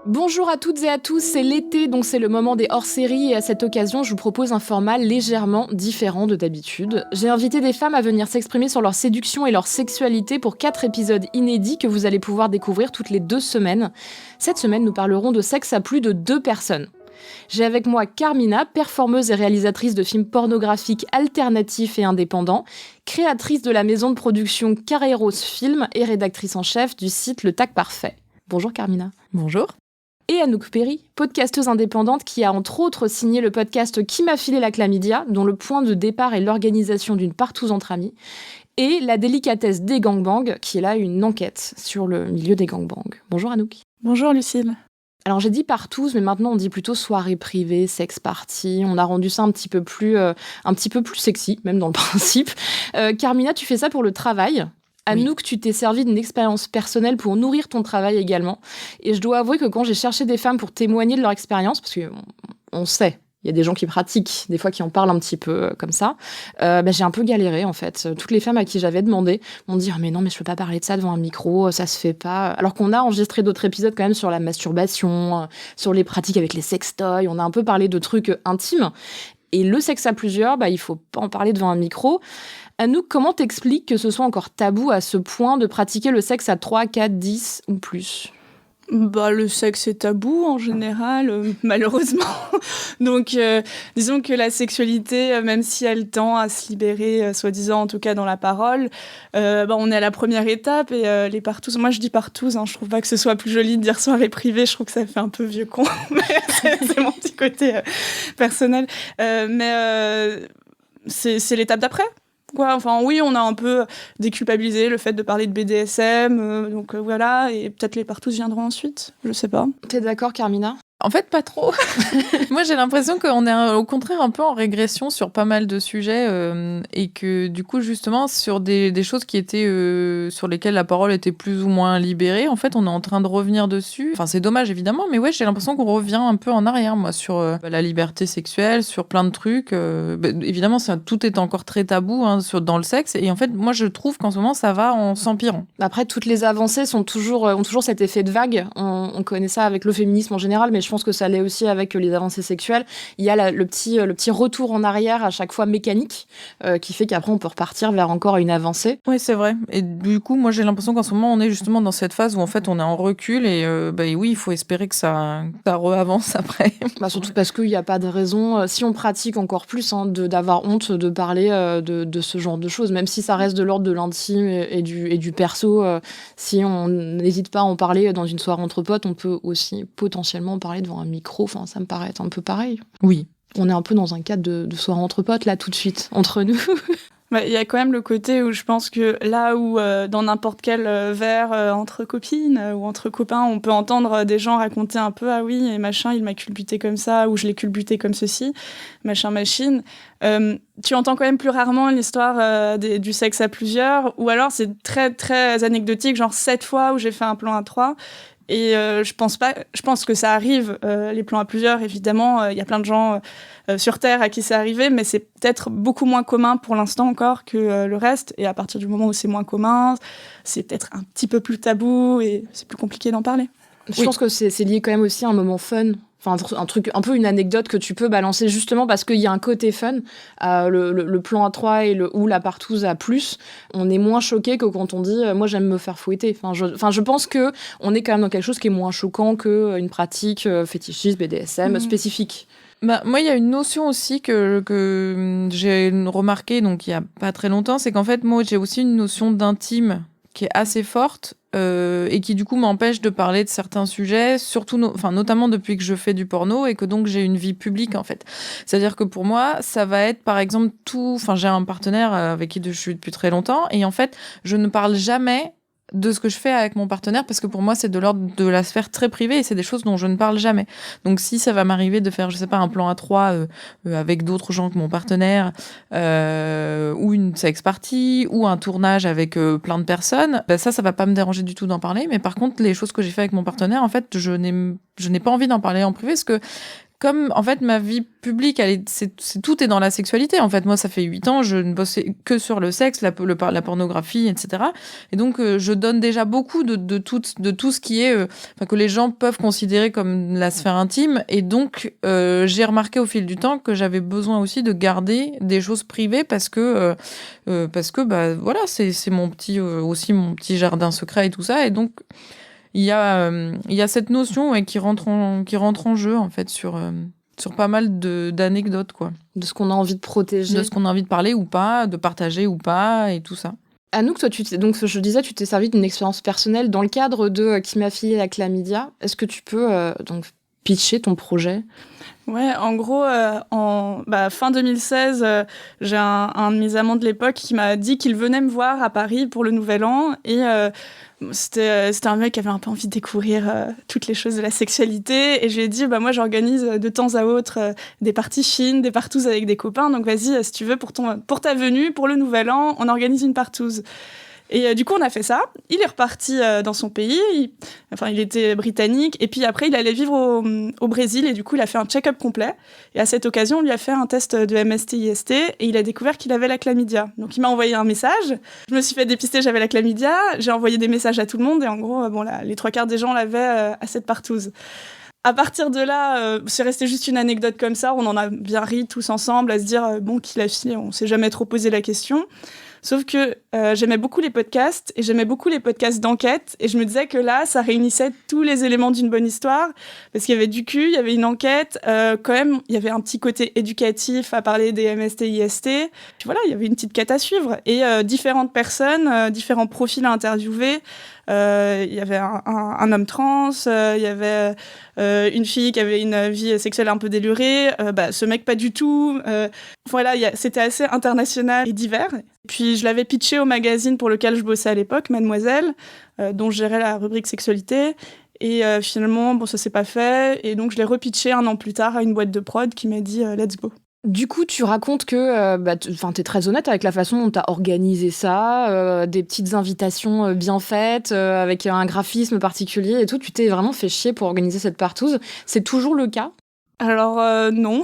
Bonjour à toutes et à tous, c'est l'été, donc c'est le moment des hors-séries et à cette occasion, je vous propose un format légèrement différent de d'habitude. J'ai invité des femmes à venir s'exprimer sur leur séduction et leur sexualité pour 4 épisodes inédits que vous allez pouvoir découvrir toutes les 2 semaines. Cette semaine, nous parlerons de sexe à plus de 2 personnes. J'ai avec moi Carmina, performeuse et réalisatrice de films pornographiques alternatifs et indépendants, créatrice de la maison de production Carreiros Film et rédactrice en chef du site Le Tac Parfait. Bonjour Carmina. Bonjour. Et Anouk Perry, podcasteuse indépendante qui a entre autres signé le podcast Qui m'a filé la chlamydia, dont le point de départ est l'organisation d'une partouze entre amis, et La délicatesse des gangbangs, qui est là une enquête sur le milieu des gangbangs. Bonjour Anouk. Bonjour Lucille. Alors j'ai dit partouze, mais maintenant on dit plutôt soirée privée, sex party. On a rendu ça un petit peu plus sexy, même dans le principe. Carmina, tu fais ça pour le travail. Anouk, oui. Tu t'es servi d'une expérience personnelle pour nourrir ton travail également. Et je dois avouer que quand j'ai cherché des femmes pour témoigner de leur expérience, parce qu'on sait, il y a des gens qui pratiquent, des fois qui en parlent un petit peu comme ça, j'ai un peu galéré en fait. Toutes les femmes à qui j'avais demandé m'ont dit « mais non, mais je peux pas parler de ça devant un micro, ça se fait pas ». Alors qu'on a enregistré d'autres épisodes quand même sur la masturbation, sur les pratiques avec les sextoys, on a un peu parlé de trucs intimes. Et le sexe à plusieurs, il faut pas en parler devant un micro. Anouk, comment t'expliques que ce soit encore tabou à ce point de pratiquer le sexe à 3, 4, 10 ou plus ? Le sexe est tabou en général, malheureusement. Donc, disons que la sexualité, même si elle tend à se libérer, soi-disant en tout cas dans la parole, on est à la première étape et les partouzes. Moi, je dis partouze, je trouve pas que ce soit plus joli de dire soirée privée. Je trouve que ça fait un peu vieux con, mais c'est mon petit côté personnel. C'est l'étape d'après. Oui, on a un peu déculpabilisé le fait de parler de BDSM, voilà, et peut-être les partous viendront ensuite, je sais pas. T'es d'accord, Carmina ? En fait, pas trop. Moi, j'ai l'impression qu'on est au contraire un peu en régression sur pas mal de sujets et que du coup, justement, sur des choses qui étaient sur lesquelles la parole était plus ou moins libérée, en fait, on est en train de revenir dessus. Enfin, c'est dommage, évidemment, mais ouais, j'ai l'impression qu'on revient un peu en arrière, moi, sur la liberté sexuelle, sur plein de trucs. Évidemment, tout est encore très tabou dans le sexe. Et en fait, moi, je trouve qu'en ce moment, ça va en s'empirant. Après, toutes les avancées ont toujours cet effet de vague. On connaît ça avec le féminisme en général, mais je pense que ça l'est aussi avec les avancées sexuelles. Il y a le petit retour en arrière à chaque fois mécanique qui fait qu'après on peut repartir vers encore une avancée. Oui, c'est vrai. Et du coup, moi j'ai l'impression qu'en ce moment on est justement dans cette phase où en fait on est en recul et oui, il faut espérer que ça re-avance après. Surtout parce qu'il n'y a pas de raison, si on pratique encore plus, d'avoir honte de parler de ce genre de choses, même si ça reste de l'ordre de l'intime et du perso. Si on n'hésite pas à en parler dans une soirée entre potes, on peut aussi potentiellement en parler devant un micro, ça me paraît être un peu pareil. Oui. On est un peu dans un cadre de soirée entre potes, là, tout de suite, entre nous. Il y a quand même le côté où je pense que là où dans n'importe quel verre entre copines ou entre copains, on peut entendre des gens raconter un peu « Ah oui, et machin, il m'a culbuté comme ça » ou « Je l'ai culbuté comme ceci », machin, machine. Tu entends quand même plus rarement l'histoire du sexe à plusieurs, ou alors c'est très, très anecdotique, genre 7 fois où j'ai fait un plan à 3. Et je pense que ça arrive, les plans à plusieurs, évidemment. Il y a plein de gens sur Terre à qui c'est arrivé, mais c'est peut-être beaucoup moins commun pour l'instant encore que le reste. Et à partir du moment où c'est moins commun, c'est peut-être un petit peu plus tabou et c'est plus compliqué d'en parler. Je pense que c'est lié quand même aussi à un moment fun. Enfin, un truc, un peu une anecdote que tu peux balancer justement parce qu'il y a un côté fun. Le plan à 3 ou la partouze à plus, on est moins choqué que quand on dit moi j'aime me faire fouetter. Je pense que on est quand même dans quelque chose qui est moins choquant qu'une pratique fétichiste, BDSM spécifique. Moi, il y a une notion aussi que j'ai remarqué donc il y a pas très longtemps, c'est qu'en fait moi j'ai aussi une notion d'intime qui est assez forte et qui du coup m'empêche de parler de certains sujets, surtout notamment depuis que je fais du porno et que donc j'ai une vie publique en fait. C'est-à-dire que pour moi, ça va être par exemple j'ai un partenaire avec qui je suis depuis très longtemps et en fait, je ne parle jamais de ce que je fais avec mon partenaire parce que pour moi c'est de l'ordre de la sphère très privée et c'est des choses dont je ne parle jamais. Donc si ça va m'arriver de faire je sais pas un plan à 3 avec d'autres gens que mon partenaire ou une sex party ou un tournage avec plein de personnes, ça va pas me déranger du tout d'en parler, mais par contre les choses que j'ai fait avec mon partenaire en fait je n'ai pas envie d'en parler en privé parce que comme en fait ma vie publique, tout est dans la sexualité. En fait, moi, ça fait 8 ans, je ne bossais que sur le sexe, la pornographie, etc. Et donc, je donne déjà beaucoup de tout ce qui est, que les gens peuvent considérer comme la sphère intime. Et donc, j'ai remarqué au fil du temps que j'avais besoin aussi de garder des choses privées parce que voilà, c'est mon petit jardin secret et tout ça. Et donc, il y a cette notion qui rentre en jeu en fait sur pas mal d'anecdotes, quoi. De ce qu'on a envie de protéger. De ce qu'on a envie de parler ou pas, de partager ou pas, et tout ça. Anouk, toi, donc je disais, tu t'es servi d'une expérience personnelle dans le cadre de Qui m'a filé la chlamydia. Est-ce que tu peux donc pitcher ton projet ? Ouais, en gros, fin 2016, j'ai un de mes amants de l'époque qui m'a dit qu'il venait me voir à Paris pour le Nouvel An. Et c'était un mec qui avait un peu envie de découvrir toutes les choses de la sexualité. Et je lui ai dit, moi, j'organise de temps à autre des parties fines, des partous avec des copains. Donc, vas-y, si tu veux, pour ta venue, pour le Nouvel An, on organise une partouze. Et du coup, on a fait ça. Il est reparti dans son pays. Il était britannique. Et puis après, il allait vivre au Brésil. Et du coup, il a fait un check-up complet. Et à cette occasion, on lui a fait un test de MST-IST. Et il a découvert qu'il avait la chlamydia. Donc, il m'a envoyé un message. Je me suis fait dépister, j'avais la chlamydia. J'ai envoyé des messages à tout le monde. Et en gros, les 3/4 des gens l'avaient à cette partouze. À partir de là, c'est resté juste une anecdote comme ça. On en a bien ri tous ensemble à se dire, qui l'a filé, on s'est jamais trop posé la question. Sauf que j'aimais beaucoup les podcasts et j'aimais beaucoup les podcasts d'enquête et je me disais que là, ça réunissait tous les éléments d'une bonne histoire parce qu'il y avait du cul, il y avait une enquête, quand même, il y avait un petit côté éducatif à parler des MST-IST. Puis voilà, il y avait une petite quête à suivre et différentes personnes, différents profils à interviewer. Il y avait un homme trans, il y avait une fille qui avait une vie sexuelle un peu délurée, ce mec pas du tout. Voilà, c'était assez international et divers. Puis je l'avais pitché au magazine pour lequel je bossais à l'époque, Mademoiselle, dont je gérais la rubrique sexualité. Et finalement, ça s'est pas fait. Et donc je l'ai repitché 1 an plus tard à une boîte de prod qui m'a dit let's go. Du coup, tu racontes que t'es très honnête avec la façon dont t'as organisé ça, des petites invitations bien faites, avec un graphisme particulier et tout. Tu t'es vraiment fait chier pour organiser cette partouze. C'est toujours le cas ? Alors non.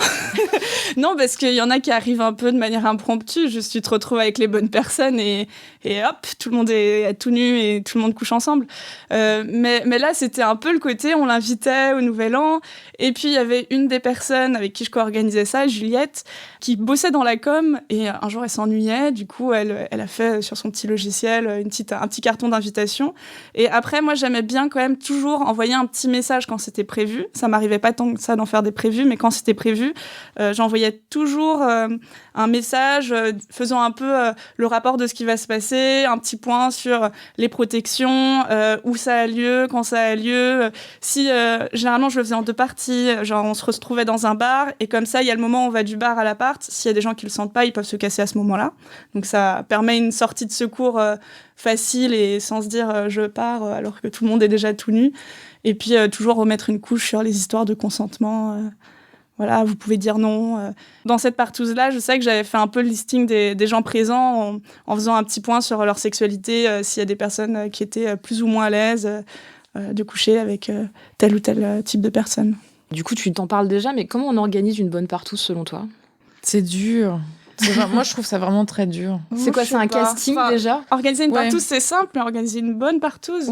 Non, parce qu'il y en a qui arrivent un peu de manière impromptue. Juste, tu te retrouves avec les bonnes personnes et hop, tout le monde est tout nu et tout le monde couche ensemble. Mais là, c'était un peu le côté, on l'invitait au Nouvel An. Et puis, il y avait une des personnes avec qui je co-organisais ça, Juliette, qui bossait dans la com. Et un jour, elle s'ennuyait. Du coup, elle a fait sur son petit logiciel un petit carton d'invitation. Et après, moi, j'aimais bien quand même toujours envoyer un petit message quand c'était prévu. Ça m'arrivait pas tant que ça d'en faire des prévus, mais quand c'était prévu, j'envoyais toujours un message faisant un peu le rapport de ce qui va se passer, un petit point sur les protections, où ça a lieu, quand ça a lieu. Généralement, je le faisais en 2 parties. Genre, on se retrouvait dans un bar et comme ça, il y a le moment où on va du bar à l'appart. S'il y a des gens qui le sentent pas, ils peuvent se casser à ce moment-là. Donc, ça permet une sortie de secours facile et sans se dire je pars alors que tout le monde est déjà tout nu. Et puis, toujours remettre une couche sur les histoires de consentement. Voilà, vous pouvez dire non. Dans cette partouze-là, je sais que j'avais fait un peu le listing des gens présents en faisant un petit point sur leur sexualité, s'il y a des personnes qui étaient plus ou moins à l'aise de coucher avec tel ou tel type de personne. Du coup, tu t'en parles déjà, mais comment on organise une bonne partouze selon toi ? C'est dur. Moi, je trouve ça vraiment très dur. C'est quoi, c'est un casting déjà ? Organiser une partouze, c'est simple, mais organiser une bonne partouze,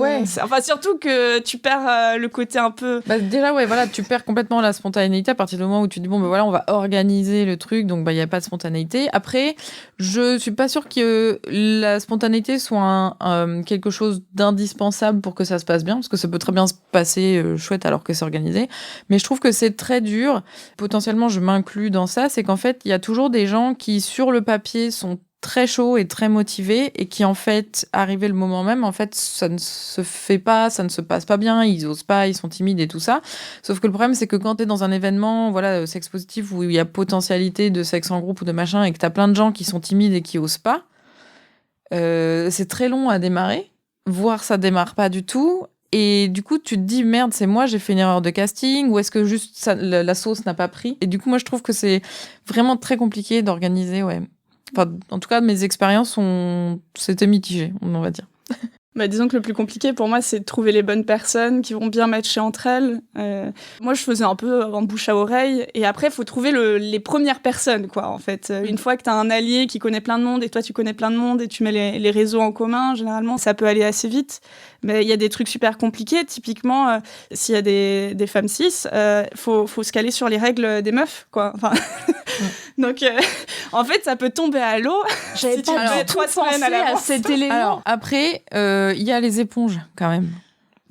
surtout que tu perds le côté un peu... Déjà, voilà, tu perds complètement la spontanéité à partir du moment où tu dis, on va organiser le truc, donc il n'y a pas de spontanéité. Après, je suis pas sûre que la spontanéité soit quelque chose d'indispensable pour que ça se passe bien, parce que ça peut très bien se passer chouette alors que c'est organisé. Mais je trouve que c'est très dur. Potentiellement, je m'inclus dans ça, c'est qu'en fait, il y a toujours des gens qui, sur le papier, sont très chauds et très motivés et qui, en fait, arrivé le moment même, en fait, ça ne se fait pas, ça ne se passe pas bien, ils osent pas, ils sont timides et tout ça. Sauf que le problème, c'est que quand t'es dans un événement, sexe positif, où il y a potentialité de sexe en groupe ou de machin, et que t'as plein de gens qui sont timides et qui osent pas, c'est très long à démarrer, voire ça démarre pas du tout. Et du coup, tu te dis, merde, c'est moi, j'ai fait une erreur de casting, ou est-ce que juste la sauce n'a pas pris ? Et du coup, moi, je trouve que c'est vraiment très compliqué d'organiser, Enfin, en tout cas, mes expériences c'était mitigé, on va dire. Disons que le plus compliqué pour moi, c'est de trouver les bonnes personnes qui vont bien matcher entre elles. Moi, je faisais un peu en bouche à oreille. Et après, il faut trouver les premières personnes, quoi, en fait. Une fois que tu as un allié qui connaît plein de monde et toi, tu connais plein de monde et tu mets les réseaux en commun, généralement, ça peut aller assez vite. Mais il y a des trucs super compliqués. Typiquement, s'il y a des femmes cis, faut se caler sur les règles des meufs, quoi. Enfin... Donc, en fait, ça peut tomber à l'eau. J'avais pas du tout pensé à cet élément. Alors, après, il y a les éponges, quand même.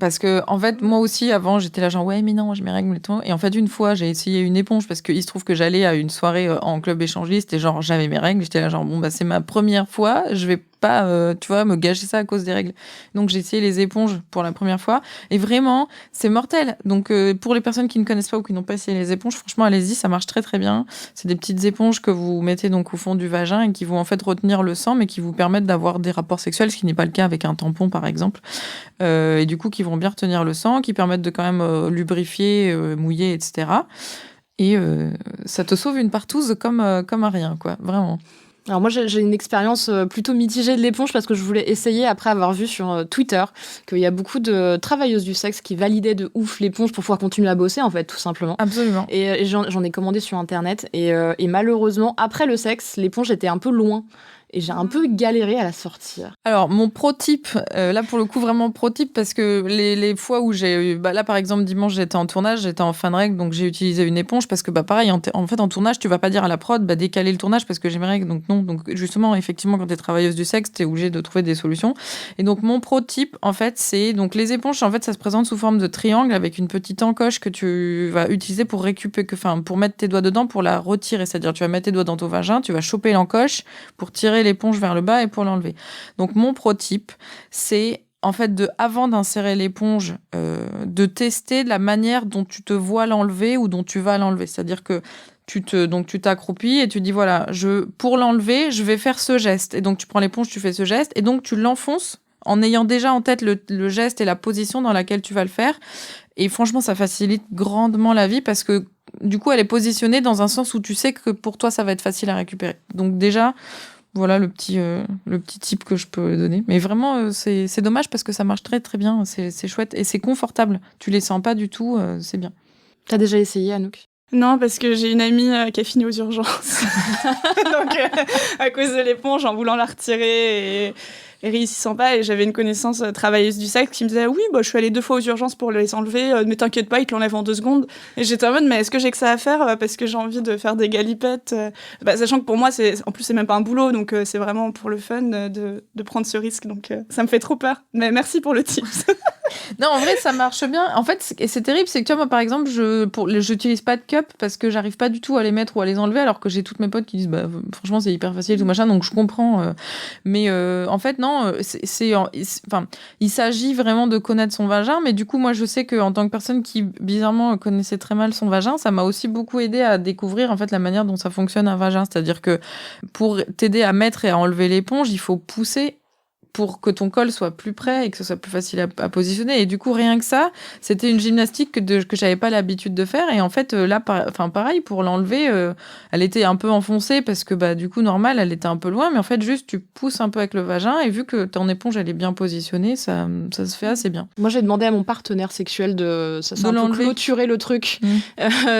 Parce que, en fait, moi aussi, avant, j'étais là genre, ouais, mais non, j'ai mes règles et tout. Et en fait, une fois, j'ai essayé une éponge parce qu'il se trouve que j'allais à une soirée en club échangiste et genre, j'avais mes règles. J'étais là genre, bon, c'est ma première fois, je vais pas, tu vois, me gâcher ça à cause des règles. Donc, j'ai essayé les éponges pour la première fois. Et vraiment, c'est mortel. Donc, pour les personnes qui ne connaissent pas ou qui n'ont pas essayé les éponges, franchement, allez-y, ça marche très, très bien. C'est des petites éponges que vous mettez donc au fond du vagin et qui vont en fait retenir le sang, mais qui vous permettent d'avoir des rapports sexuels, ce qui n'est pas le cas avec un tampon, par exemple. Et du coup, qui vont bien retenir le sang, qui permettent de quand même lubrifier, mouiller, etc. Et ça te sauve une partouze comme à rien, quoi, vraiment. Alors moi, j'ai une expérience plutôt mitigée de l'éponge parce que je voulais essayer après avoir vu sur Twitter qu'il y a beaucoup de travailleuses du sexe qui validaient de ouf l'éponge pour pouvoir continuer à bosser, en fait, tout simplement. Absolument. Et j'en ai commandé sur Internet. Et malheureusement, après le sexe, l'éponge était un peu loin. Et j'ai un peu galéré à la sortir. Alors, mon pro-tip, là, pour le coup, vraiment pro-tip, parce que les fois où j'ai eu... là, par exemple, dimanche, j'étais en tournage, j'étais en fin de règle, donc j'ai utilisé une éponge, parce que, pareil, en fait, en tournage, tu vas pas dire à la prod, décaler le tournage, parce que j'ai mes règles, donc non. Donc, justement, effectivement, quand t'es travailleuse du sexe, t'es obligée de trouver des solutions. Et donc, mon pro-tip, en fait, c'est... Donc, les éponges, en fait, ça se présente sous forme de triangle, avec une petite encoche que tu vas utiliser pour pour mettre tes doigts dedans, pour la retirer. C'est-à-dire, tu vas mettre tes doigts dans ton vagin, tu vas choper l'encoche pour tirer l'éponge vers le bas et pour l'enlever. Donc mon pro-tip, c'est en fait avant d'insérer l'éponge, de tester la manière dont tu te vois l'enlever ou dont tu vas l'enlever. C'est-à-dire que tu t'accroupis et tu dis voilà, pour l'enlever, je vais faire ce geste. Et donc tu prends l'éponge, tu fais ce geste et donc tu l'enfonces en ayant déjà en tête le geste et la position dans laquelle tu vas le faire. Et franchement, ça facilite grandement la vie parce que du coup, elle est positionnée dans un sens où tu sais que pour toi, ça va être facile à récupérer. Donc déjà, voilà le petit tip que je peux donner. Mais vraiment, c'est dommage parce que ça marche très très bien. C'est chouette et c'est confortable. Tu les sens pas du tout, c'est bien. T'as déjà essayé, Anouk ? Non, parce que j'ai une amie qui a fini aux urgences. Donc, à cause de l'éponge, en voulant la retirer et réussissant pas, et j'avais une connaissance travailleuse du sexe qui me disait oui, je suis allée 2 fois aux urgences pour les enlever, mais t'inquiète pas, ils te l'enlèvent en 2 secondes. Et j'étais en mode, mais est-ce que j'ai que ça à faire parce que j'ai envie de faire des galipettes, sachant que pour moi, en plus, c'est même pas un boulot, donc c'est vraiment pour le fun de prendre ce risque. Donc ça me fait trop peur. Mais merci pour le tips. Non, en vrai, ça marche bien. En fait, c'est terrible, c'est que tu vois, moi, par exemple, j'utilise pas de cup parce que j'arrive pas du tout à les mettre ou à les enlever, alors que j'ai toutes mes potes qui disent, franchement, c'est hyper facile, tout machin, donc je comprends. Mais en fait, non, il s'agit vraiment de connaître son vagin, mais du coup, moi, je sais qu'en tant que personne qui, bizarrement, connaissait très mal son vagin, ça m'a aussi beaucoup aidé à découvrir, en fait, la manière dont ça fonctionne un vagin. C'est-à-dire que pour t'aider à mettre et à enlever l'éponge, il faut pousser pour que ton col soit plus près et que ce soit plus facile à positionner. Et du coup, rien que ça, c'était une gymnastique que j'avais pas l'habitude de faire. Et en fait, là, pareil, pour l'enlever, elle était un peu enfoncée parce que, du coup, normal, elle était un peu loin. Mais en fait, juste, tu pousses un peu avec le vagin et vu que ton éponge, elle est bien positionnée, ça se fait assez bien. Moi, j'ai demandé à mon partenaire sexuel de un peu clôturer le truc.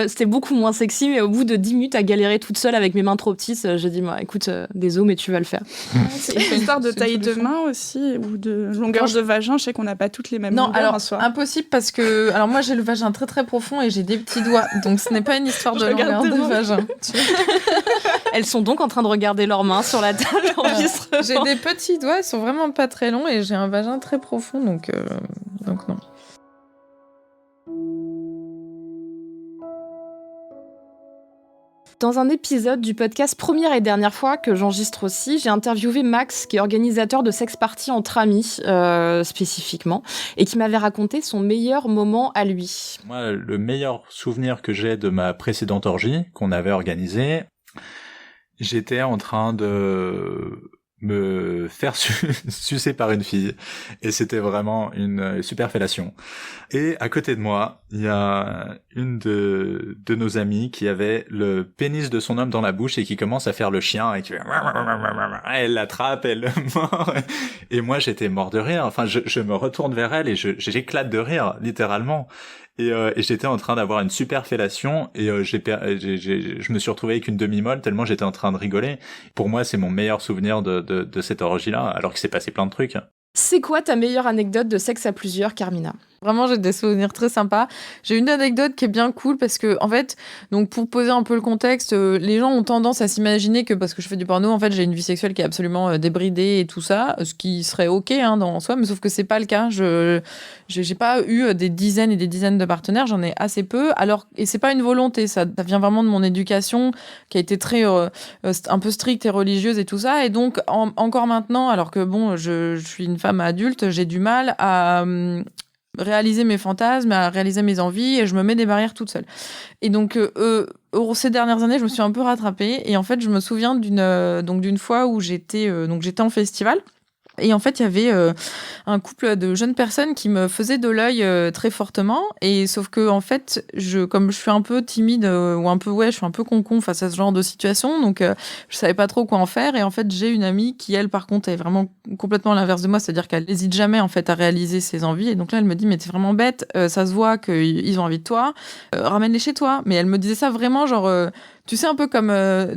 C'était beaucoup moins sexy, mais au bout de 10 minutes à galérer toute seule avec mes mains trop petites, j'ai dit, écoute, désolé, mais tu vas le faire. C'est une histoire de taille de main aussi, ou de longueur de vagin. Je sais qu'on n'a pas toutes les mêmes longueurs. Non, alors, en soi. impossible parce que... Alors, moi, j'ai le vagin très, très profond et j'ai des petits doigts. Donc, ce n'est pas une histoire de longueur de vagin. Elles sont donc en train de regarder leurs mains sur la table d'enregistrement. J'ai des petits doigts, ils sont vraiment pas très longs et j'ai un vagin très profond, donc non. Dans un épisode du podcast Première et Dernière fois que j'enregistre aussi, j'ai interviewé Max, qui est organisateur de sex party entre amis, spécifiquement, et qui m'avait raconté son meilleur moment à lui. Moi, le meilleur souvenir que j'ai de ma précédente orgie qu'on avait organisée, j'étais en train de me faire sucer par une fille. Et c'était vraiment une super fellation. Et à côté de moi, il y a une de nos amies qui avait le pénis de son homme dans la bouche et qui commence à faire le chien et qui fait... Elle l'attrape, elle le mord. Et moi, j'étais mort de rire. Enfin, je me retourne vers elle et j'éclate de rire, littéralement. Et j'étais en train d'avoir une super fellation et je me suis retrouvé avec une demi-molle tellement j'étais en train de rigoler. Pour moi, c'est mon meilleur souvenir de cette orgie-là, alors qu'il s'est passé plein de trucs. C'est quoi ta meilleure anecdote de sexe à plusieurs, Carmina ? Vraiment, j'ai des souvenirs très sympas. J'ai une anecdote qui est bien cool parce que, en fait, donc pour poser un peu le contexte, les gens ont tendance à s'imaginer que parce que je fais du porno, en fait, j'ai une vie sexuelle qui est absolument débridée et tout ça, ce qui serait ok en soi, mais sauf que c'est pas le cas. J'ai pas eu des dizaines et des dizaines de partenaires, j'en ai assez peu. Alors, et c'est pas une volonté, ça vient vraiment de mon éducation qui a été très un peu stricte et religieuse et tout ça. Et donc, encore maintenant, alors que bon, je suis une femme adulte, j'ai du mal à réaliser mes fantasmes, à réaliser mes envies, et je me mets des barrières toute seule. Et donc, ces dernières années, je me suis un peu rattrapée, et en fait, je me souviens d'une fois où j'étais en festival. Et en fait, il y avait un couple de jeunes personnes qui me faisaient de l'œil très fortement. Et sauf que, en fait, comme je suis un peu timide ou un peu, je suis un peu con face à ce genre de situation. Donc, je savais pas trop quoi en faire. Et en fait, j'ai une amie qui, elle, par contre, est vraiment complètement à l'inverse de moi. C'est-à-dire qu'elle n'hésite jamais, en fait, à réaliser ses envies. Et donc là, elle me dit, mais t'es vraiment bête. Ça se voit qu'ils ont envie de toi. Ramène-les chez toi. Mais elle me disait ça vraiment, genre... tu sais, un peu comme,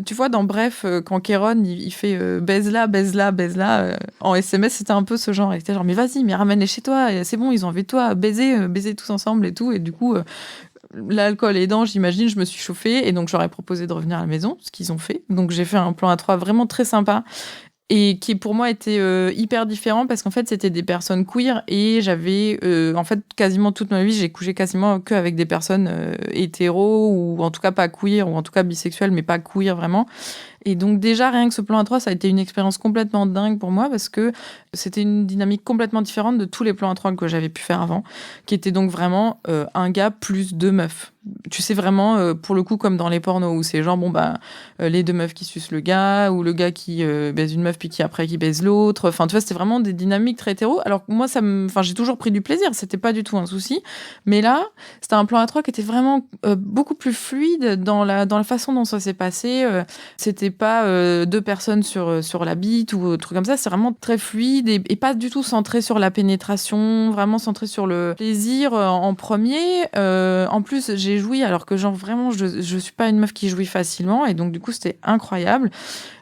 tu vois, dans Bref, quand Kéron, il fait baise-la, baise-la, baise-la, en SMS, c'était un peu ce genre. Et c'était genre, mais vas-y, mais ramène-les chez toi, c'est bon, ils ont envie de toi, baiser tous ensemble et tout. Et du coup, l'alcool aidant, j'imagine, je me suis chauffée. Et donc, j'aurais proposé de revenir à la maison, ce qu'ils ont fait. Donc, j'ai fait un plan à 3 vraiment très sympa. Et qui pour moi était hyper différent parce qu'en fait c'était des personnes queer et j'avais en fait quasiment toute ma vie j'ai couché quasiment que avec des personnes hétéros ou en tout cas pas queer ou en tout cas bisexuelles mais pas queer vraiment. Et donc déjà rien que ce plan à 3 ça a été une expérience complètement dingue pour moi parce que c'était une dynamique complètement différente de tous les plans à 3 que j'avais pu faire avant qui était donc vraiment un gars plus 2 meufs. Tu sais vraiment pour le coup comme dans les pornos où c'est genre les 2 meufs qui sucent le gars ou le gars qui baise une meuf puis qui après qui baise l'autre. Enfin tu vois c'était vraiment des dynamiques très hétéro. Alors moi j'ai toujours pris du plaisir, c'était pas du tout un souci. Mais là c'était un plan à 3 qui était vraiment beaucoup plus fluide dans la façon dont ça s'est passé. C'était pas 2 personnes sur la bite ou truc comme ça. C'est vraiment très fluide et pas du tout centré sur la pénétration, vraiment centré sur le plaisir en premier. En plus j'ai joui alors que genre vraiment je suis pas une meuf qui jouit facilement et donc du coup c'était incroyable.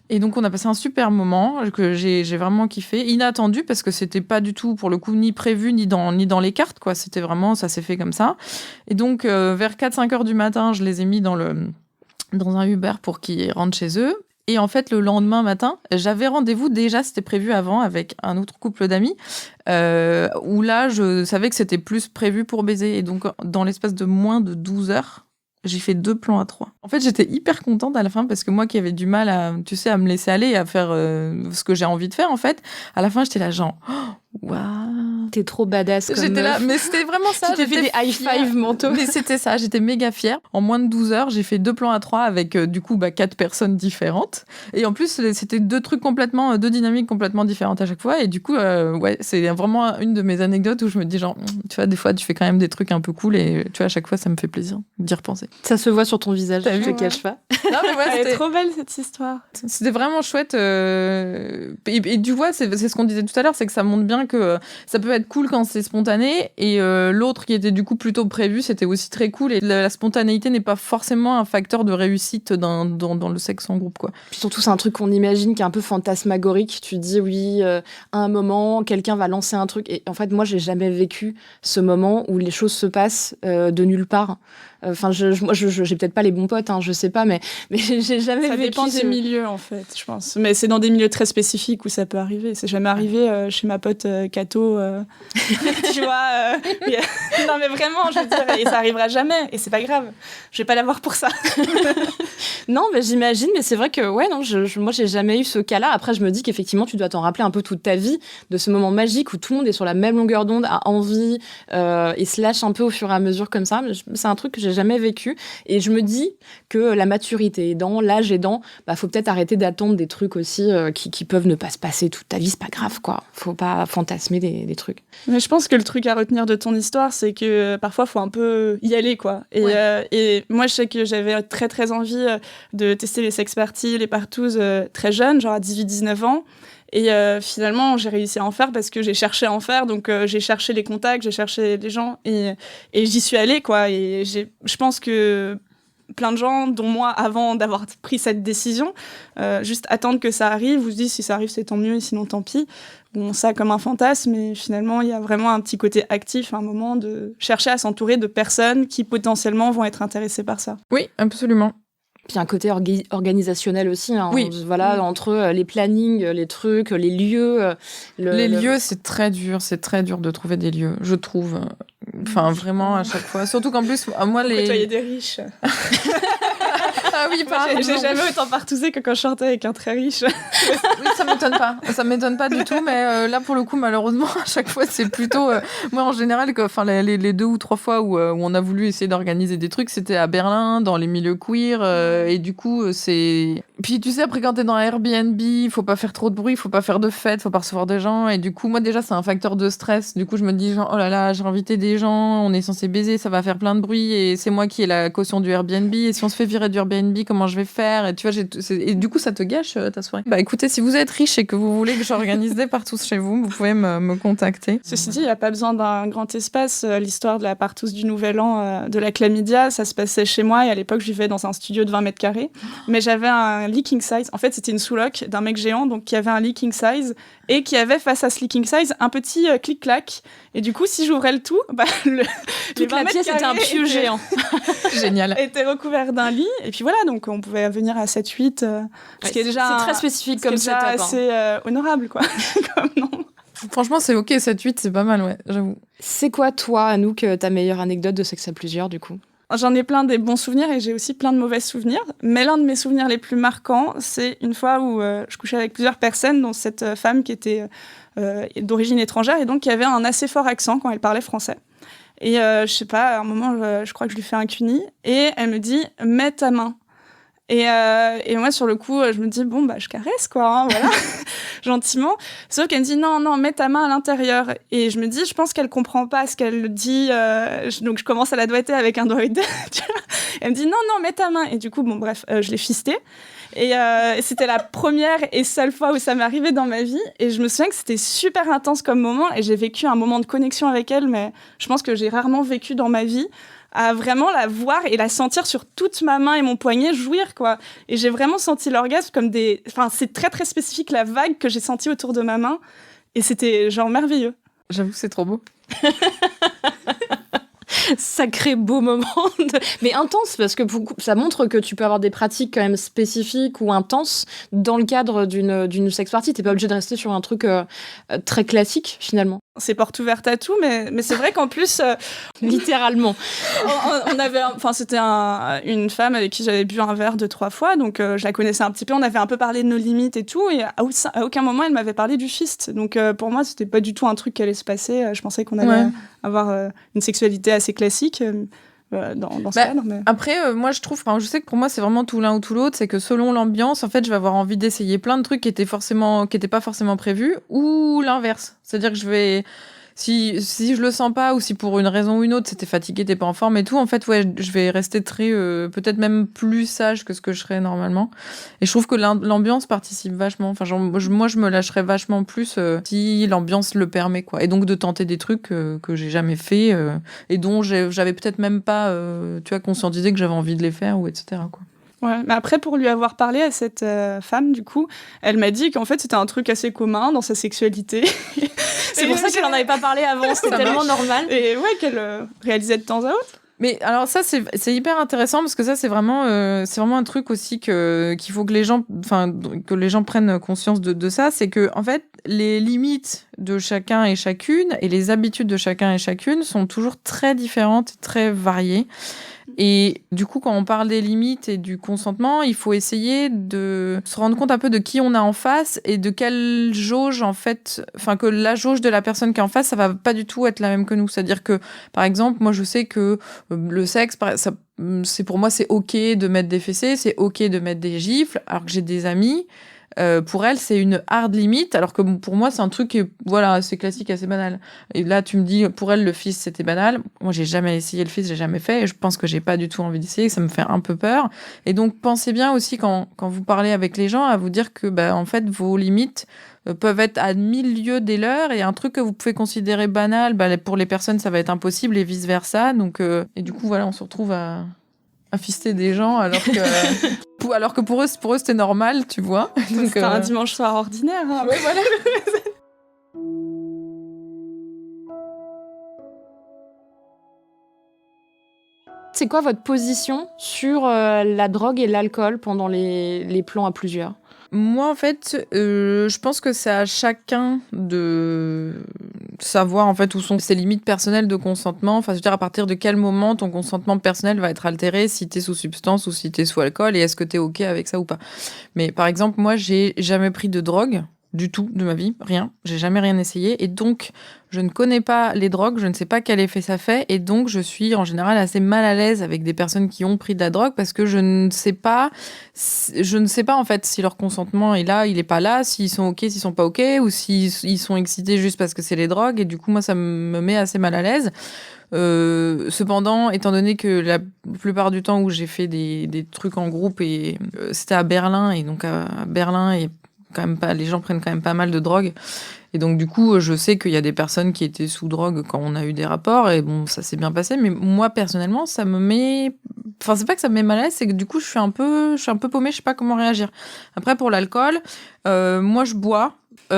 Et donc on a passé un super moment que j'ai vraiment kiffé, inattendu parce que c'était pas du tout pour le coup ni prévu ni dans les cartes quoi, c'était vraiment ça s'est fait comme ça. Et donc vers 4-5 heures du matin, je les ai mis dans un Uber pour qu'ils rentrent chez eux. Et en fait, le lendemain matin, j'avais rendez-vous déjà, c'était prévu avant avec un autre couple d'amis, où là, je savais que c'était plus prévu pour baiser. Et donc, dans l'espace de moins de 12 heures, j'ai fait 2 plans à 3. En fait, j'étais hyper contente à la fin parce que moi qui avais du mal à me laisser aller et à faire ce que j'ai envie de faire, en fait, à la fin, j'étais là genre, waouh. T'es trop badass comme J'étais là, meuf. mais c'était vraiment ça. Tu t'es fait des high five mentaux. Mais c'était ça, j'étais méga fière. En moins de 12 heures, j'ai fait 2 plans à 3 avec du coup 4 personnes différentes. Et en plus, c'était 2 dynamiques complètement différentes à chaque fois. Et du coup, c'est vraiment une de mes anecdotes où je me dis genre, tu vois, des fois, tu fais quand même des trucs un peu cool et tu vois, à chaque fois, ça me fait plaisir d'y repenser. Ça se voit sur ton visage, T'as je vu, te cache pas. Non, mais ouais, Elle est trop belle cette histoire. C'était vraiment chouette. Et tu vois, c'est ce qu'on disait tout à l'heure, c'est que ça montre bien que ça peut être cool quand c'est spontané. Et l'autre qui était du coup plutôt prévu, c'était aussi très cool. Et la spontanéité n'est pas forcément un facteur de réussite dans le sexe en groupe, quoi. Puis surtout, c'est un truc qu'on imagine qui est un peu fantasmagorique. Tu te dis, oui, à un moment, quelqu'un va lancer un truc. Et en fait, moi, j'ai jamais vécu ce moment où les choses se passent de nulle part. Enfin, moi, j'ai peut-être pas les bons potes, hein, je sais pas, mais j'ai jamais Ça vécu. dépend des milieux, en fait, je pense. Mais c'est dans des milieux très spécifiques où ça peut arriver. C'est jamais arrivé chez ma pote catho, tu vois. Non, mais vraiment, je veux dire, et ça arrivera jamais, et c'est pas grave. Je vais pas l'avoir pour ça. Non, mais j'imagine, mais c'est vrai que, ouais, non, moi, j'ai jamais eu ce cas-là. Après, je me dis qu'effectivement, tu dois t'en rappeler un peu toute ta vie, de ce moment magique où tout le monde est sur la même longueur d'onde, a envie, et se lâche un peu au fur et à mesure comme ça. C'est un truc que j'ai jamais vécu. Et je me dis que la maturité aidant, l'âge aidant, faut peut-être arrêter d'attendre des trucs aussi qui peuvent ne pas se passer toute ta vie. C'est pas grave, quoi. Faut pas fantasmer des trucs. Mais je pense que le truc à retenir de ton histoire, c'est que parfois, faut un peu y aller, quoi. Et moi, je sais que j'avais très, très envie de tester les sex parties, les partous très jeunes, genre à 18-19 ans. Et finalement, j'ai réussi à en faire parce que j'ai cherché à en faire. Donc, j'ai cherché les contacts, j'ai cherché les gens et j'y suis allée, quoi. Et je pense que plein de gens, dont moi, avant d'avoir pris cette décision, juste attendre que ça arrive, vous se dites si ça arrive, c'est tant mieux, et sinon tant pis. Bon, ça comme un fantasme, mais finalement, il y a vraiment un petit côté actif à un moment de chercher à s'entourer de personnes qui potentiellement vont être intéressées par ça. Oui, absolument. Puis un côté organisationnel aussi. Hein. Oui. Voilà, entre les plannings, les trucs, les lieux. Les lieux, c'est très dur de trouver des lieux, je trouve. Enfin, vraiment, à chaque fois. Surtout qu'en plus, moi, les... Côtoyer des riches. Ah oui, pardon. J'ai jamais autant partousé que quand je sortais avec un très riche. Oui, ça m'étonne pas. Ça m'étonne pas du tout, mais là, pour le coup, malheureusement, à chaque fois, c'est plutôt... moi, en général, les 2 ou 3 fois où on a voulu essayer d'organiser des trucs, c'était à Berlin, dans les milieux queer, et du coup, c'est... Puis, tu sais, après, quand t'es dans un Airbnb, il faut pas faire trop de bruit, il faut pas faire de fêtes, faut pas recevoir des gens, et du coup, moi, déjà, c'est un facteur de stress. Du coup, je me dis, genre, oh là là, j'ai invité des gens, on est censé baiser, ça va faire plein de bruit, et c'est moi qui ai la caution du Airbnb, et si on se fait virer du Airbnb, comment je vais faire? Et tu vois, et du coup, ça te gâche ta soirée. Bah écoutez, si vous êtes riche et que vous voulez que j'organise des partous chez vous, vous pouvez me contacter. Ceci dit, il n'y a pas besoin d'un grand espace. L'histoire de la partous du Nouvel An de la chlamydia, ça se passait chez moi, et à l'époque, je vivais dans un studio de 20 mètres carrés. Mais j'avais un leaking size. En fait, c'était une sous-loc d'un mec géant, donc qui avait un leaking size, et qui avait face à ce leaking size un petit clic-clac. Et du coup, si j'ouvrais le tout, toute la pièce était un pieu géant. Génial. Était recouvert d'un lit. Et puis voilà, donc on pouvait venir à 7-8. Ce qui est déjà c'est très spécifique comme setup. C'est honorable, quoi. Comme nom. Franchement, c'est ok, 7-8, c'est pas mal, ouais, j'avoue. C'est quoi, toi, Anouk, ta meilleure anecdote de sexe à plusieurs, du coup? J'en ai plein des bons souvenirs et j'ai aussi plein de mauvais souvenirs. Mais l'un de mes souvenirs les plus marquants, c'est une fois où je couchais avec plusieurs personnes, dont cette femme qui était d'origine étrangère et donc qui avait un assez fort accent quand elle parlait français. Et je sais pas, à un moment, je crois que je lui fais un cuni et elle me dit « mets ta main ». Et moi, sur le coup, je me dis, bon, je caresse, quoi, hein, voilà, gentiment. Sauf qu'elle me dit, non, mets ta main à l'intérieur. Et je me dis, je pense qu'elle comprend pas ce qu'elle dit. Donc, je commence à la doigter avec un doigt et deux, tu vois. Elle me dit, non, mets ta main. Et du coup, bon, bref, je l'ai fistée. Et c'était la première et seule fois où ça m'est arrivé dans ma vie. Et je me souviens que c'était super intense comme moment. Et j'ai vécu un moment de connexion avec elle, mais je pense que j'ai rarement vécu dans ma vie. À vraiment la voir et la sentir sur toute ma main et mon poignet jouir, quoi. Et j'ai vraiment senti l'orgasme comme des... Enfin, c'est très, très spécifique, la vague que j'ai sentie autour de ma main. Et c'était genre merveilleux. J'avoue que c'est trop beau. Sacré beau moment, mais intense, parce que ça montre que tu peux avoir des pratiques quand même spécifiques ou intenses dans le cadre d'une sex party. T'es pas obligé de rester sur un truc très classique, finalement. C'est porte ouverte à tout, mais c'est vrai qu'en plus... littéralement. On avait... Enfin, c'était une femme avec qui j'avais bu un verre 2-3 fois, donc je la connaissais un petit peu, on avait un peu parlé de nos limites et tout, et à aucun moment, elle m'avait parlé du fist. Donc pour moi, c'était pas du tout un truc qui allait se passer. Je pensais qu'on allait avoir une sexualité assez classique dans ce cadre. Mais... Après, moi, je trouve... je sais que pour moi, c'est vraiment tout l'un ou tout l'autre. C'est que selon l'ambiance, en fait, je vais avoir envie d'essayer plein de trucs qui étaient pas forcément prévus, ou l'inverse. C'est-à-dire que je vais... Si je le sens pas, ou si pour une raison ou une autre, c'était fatigué, t'es pas en forme et tout, en fait, ouais, je vais rester très... peut-être même plus sage que ce que je serais normalement. Et je trouve que l'ambiance participe vachement. Enfin, moi, je me lâcherais vachement plus si l'ambiance le permet, quoi. Et donc, de tenter des trucs que j'ai jamais fait et dont j'avais peut-être même pas, conscientisé que j'avais envie de les faire, ou etc., quoi. Ouais, mais après, pour lui avoir parlé à cette femme, du coup, elle m'a dit qu'en fait, c'était un truc assez commun dans sa sexualité. C'est pour ça qu'elle en avait pas parlé avant, c'était tellement normal. Et ouais, qu'elle réalisait de temps à autre. Mais alors ça, c'est hyper intéressant parce que ça, c'est vraiment un truc aussi qu'il faut que les gens prennent conscience de ça. C'est que, en fait, les limites de chacun et chacune et les habitudes de chacun et chacune sont toujours très différentes, très variées. Et du coup, quand on parle des limites et du consentement, il faut essayer de se rendre compte un peu de qui on a en face et de quelle jauge, en fait, enfin, que la jauge de la personne qui est en face, ça va pas du tout être la même que nous. C'est-à-dire que, par exemple, moi, je sais que le sexe, pour moi, c'est OK de mettre des fessées, c'est OK de mettre des gifles, alors que j'ai des amis. Pour elle, c'est une hard limite, alors que pour moi, c'est un truc qui est, voilà, c'est classique, assez banal. Et là, tu me dis, pour elle, le fist, c'était banal. Moi, j'ai jamais essayé le fist, j'ai jamais fait, et je pense que j'ai pas du tout envie d'essayer, que ça me fait un peu peur. Et donc, pensez bien aussi, quand vous parlez avec les gens, à vous dire que, en fait, vos limites peuvent être à 1000 lieues des leurs, et un truc que vous pouvez considérer banal, pour les personnes, ça va être impossible, et vice-versa. Donc, et du coup, voilà, on se retrouve à fister des gens alors que pour eux c'était normal, tu vois. Donc c'était un dimanche soir ordinaire. Hein. Ouais, voilà. C'est quoi votre position sur la drogue et l'alcool pendant les plans à plusieurs ? Moi, en fait, je pense que c'est à chacun de savoir en fait où sont ses limites personnelles de consentement. Enfin, je veux dire, à partir de quel moment ton consentement personnel va être altéré, si t'es sous substance ou si t'es sous alcool, et est-ce que t'es OK avec ça ou pas. Mais par exemple, moi, j'ai jamais pris de drogue du tout de ma vie, rien. J'ai jamais rien essayé, et donc je ne connais pas les drogues, je ne sais pas quel effet ça fait, et donc je suis en général assez mal à l'aise avec des personnes qui ont pris de la drogue parce que je ne sais pas en fait si leur consentement est là, il est pas là, s'ils sont OK, s'ils sont pas OK, ou s'ils sont excités juste parce que c'est les drogues, et du coup moi ça me met assez mal à l'aise. Cependant, étant donné que la plupart du temps où j'ai fait des trucs en groupe, et c'était à Berlin, et donc à Berlin, et quand même pas, les gens prennent quand même pas mal de drogue, et donc du coup je sais qu'il y a des personnes qui étaient sous drogue quand on a eu des rapports, et bon, ça s'est bien passé, mais moi personnellement ça me met, enfin c'est pas que ça me met mal à l'aise, c'est que du coup je suis un peu paumée, je sais pas comment réagir. Après, pour l'alcool, moi je bois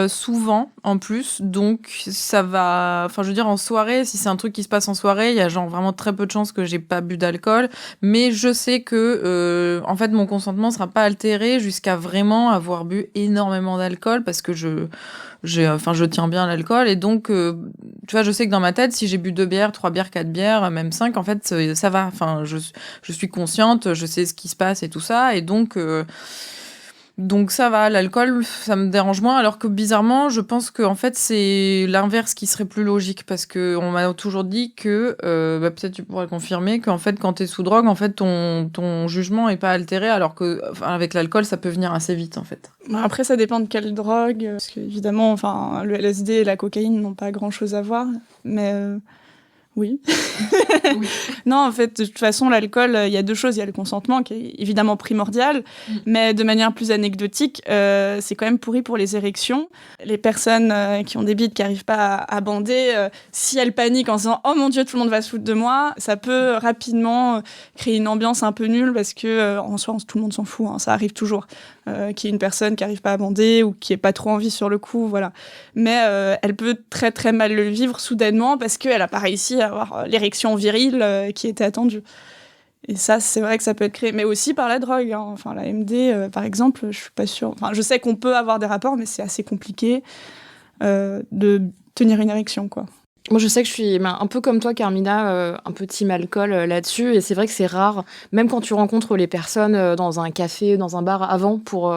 souvent en plus, donc ça va, enfin je veux dire, en soirée, si c'est un truc qui se passe en soirée, il y a genre vraiment très peu de chances que j'ai pas bu d'alcool, mais je sais que en fait mon consentement sera pas altéré jusqu'à vraiment avoir bu énormément d'alcool, parce que je tiens bien l'alcool, et donc tu vois, je sais que dans ma tête, si j'ai bu 2 bières, 3 bières, 4 bières, même 5, en fait ça va, enfin je suis consciente, je sais ce qui se passe et tout ça, et donc ça va, l'alcool, ça me dérange moins, alors que bizarrement, je pense que en fait c'est l'inverse qui serait plus logique, parce que on m'a toujours dit que, peut-être tu pourrais confirmer, qu'en fait quand t'es sous drogue, en fait ton jugement est pas altéré, alors que avec l'alcool ça peut venir assez vite en fait. Après, ça dépend de quelle drogue, parce qu'évidemment, enfin, le LSD et la cocaïne n'ont pas grand-chose à voir, mais oui. Oui. Non, en fait, de toute façon, l'alcool, il y a 2 choses. Il y a le consentement, qui est évidemment primordial, mais de manière plus anecdotique, c'est quand même pourri pour les érections. Les personnes qui ont des bites qui n'arrivent pas à bander, si elles paniquent en se disant « Oh mon Dieu, tout le monde va se foutre de moi », ça peut rapidement créer une ambiance un peu nulle, parce que en soi, tout le monde s'en fout, hein, ça arrive toujours. Qu'il y ait une personne qui n'arrive pas à bander ou qui n'ait pas trop envie sur le coup, voilà. Mais elle peut très très mal le vivre soudainement, parce qu'elle n'a pas réussi à avoir l'érection virile qui était attendue. Et ça, c'est vrai que ça peut être créé, mais aussi par la drogue. Hein. Enfin, la MD, par exemple, je suis pas sûre. Enfin, je sais qu'on peut avoir des rapports, mais c'est assez compliqué de tenir une érection, quoi. Moi, je sais que je suis un peu comme toi, Carmina, un peu team alcool là-dessus. Et c'est vrai que c'est rare, même quand tu rencontres les personnes dans un café, dans un bar avant, pour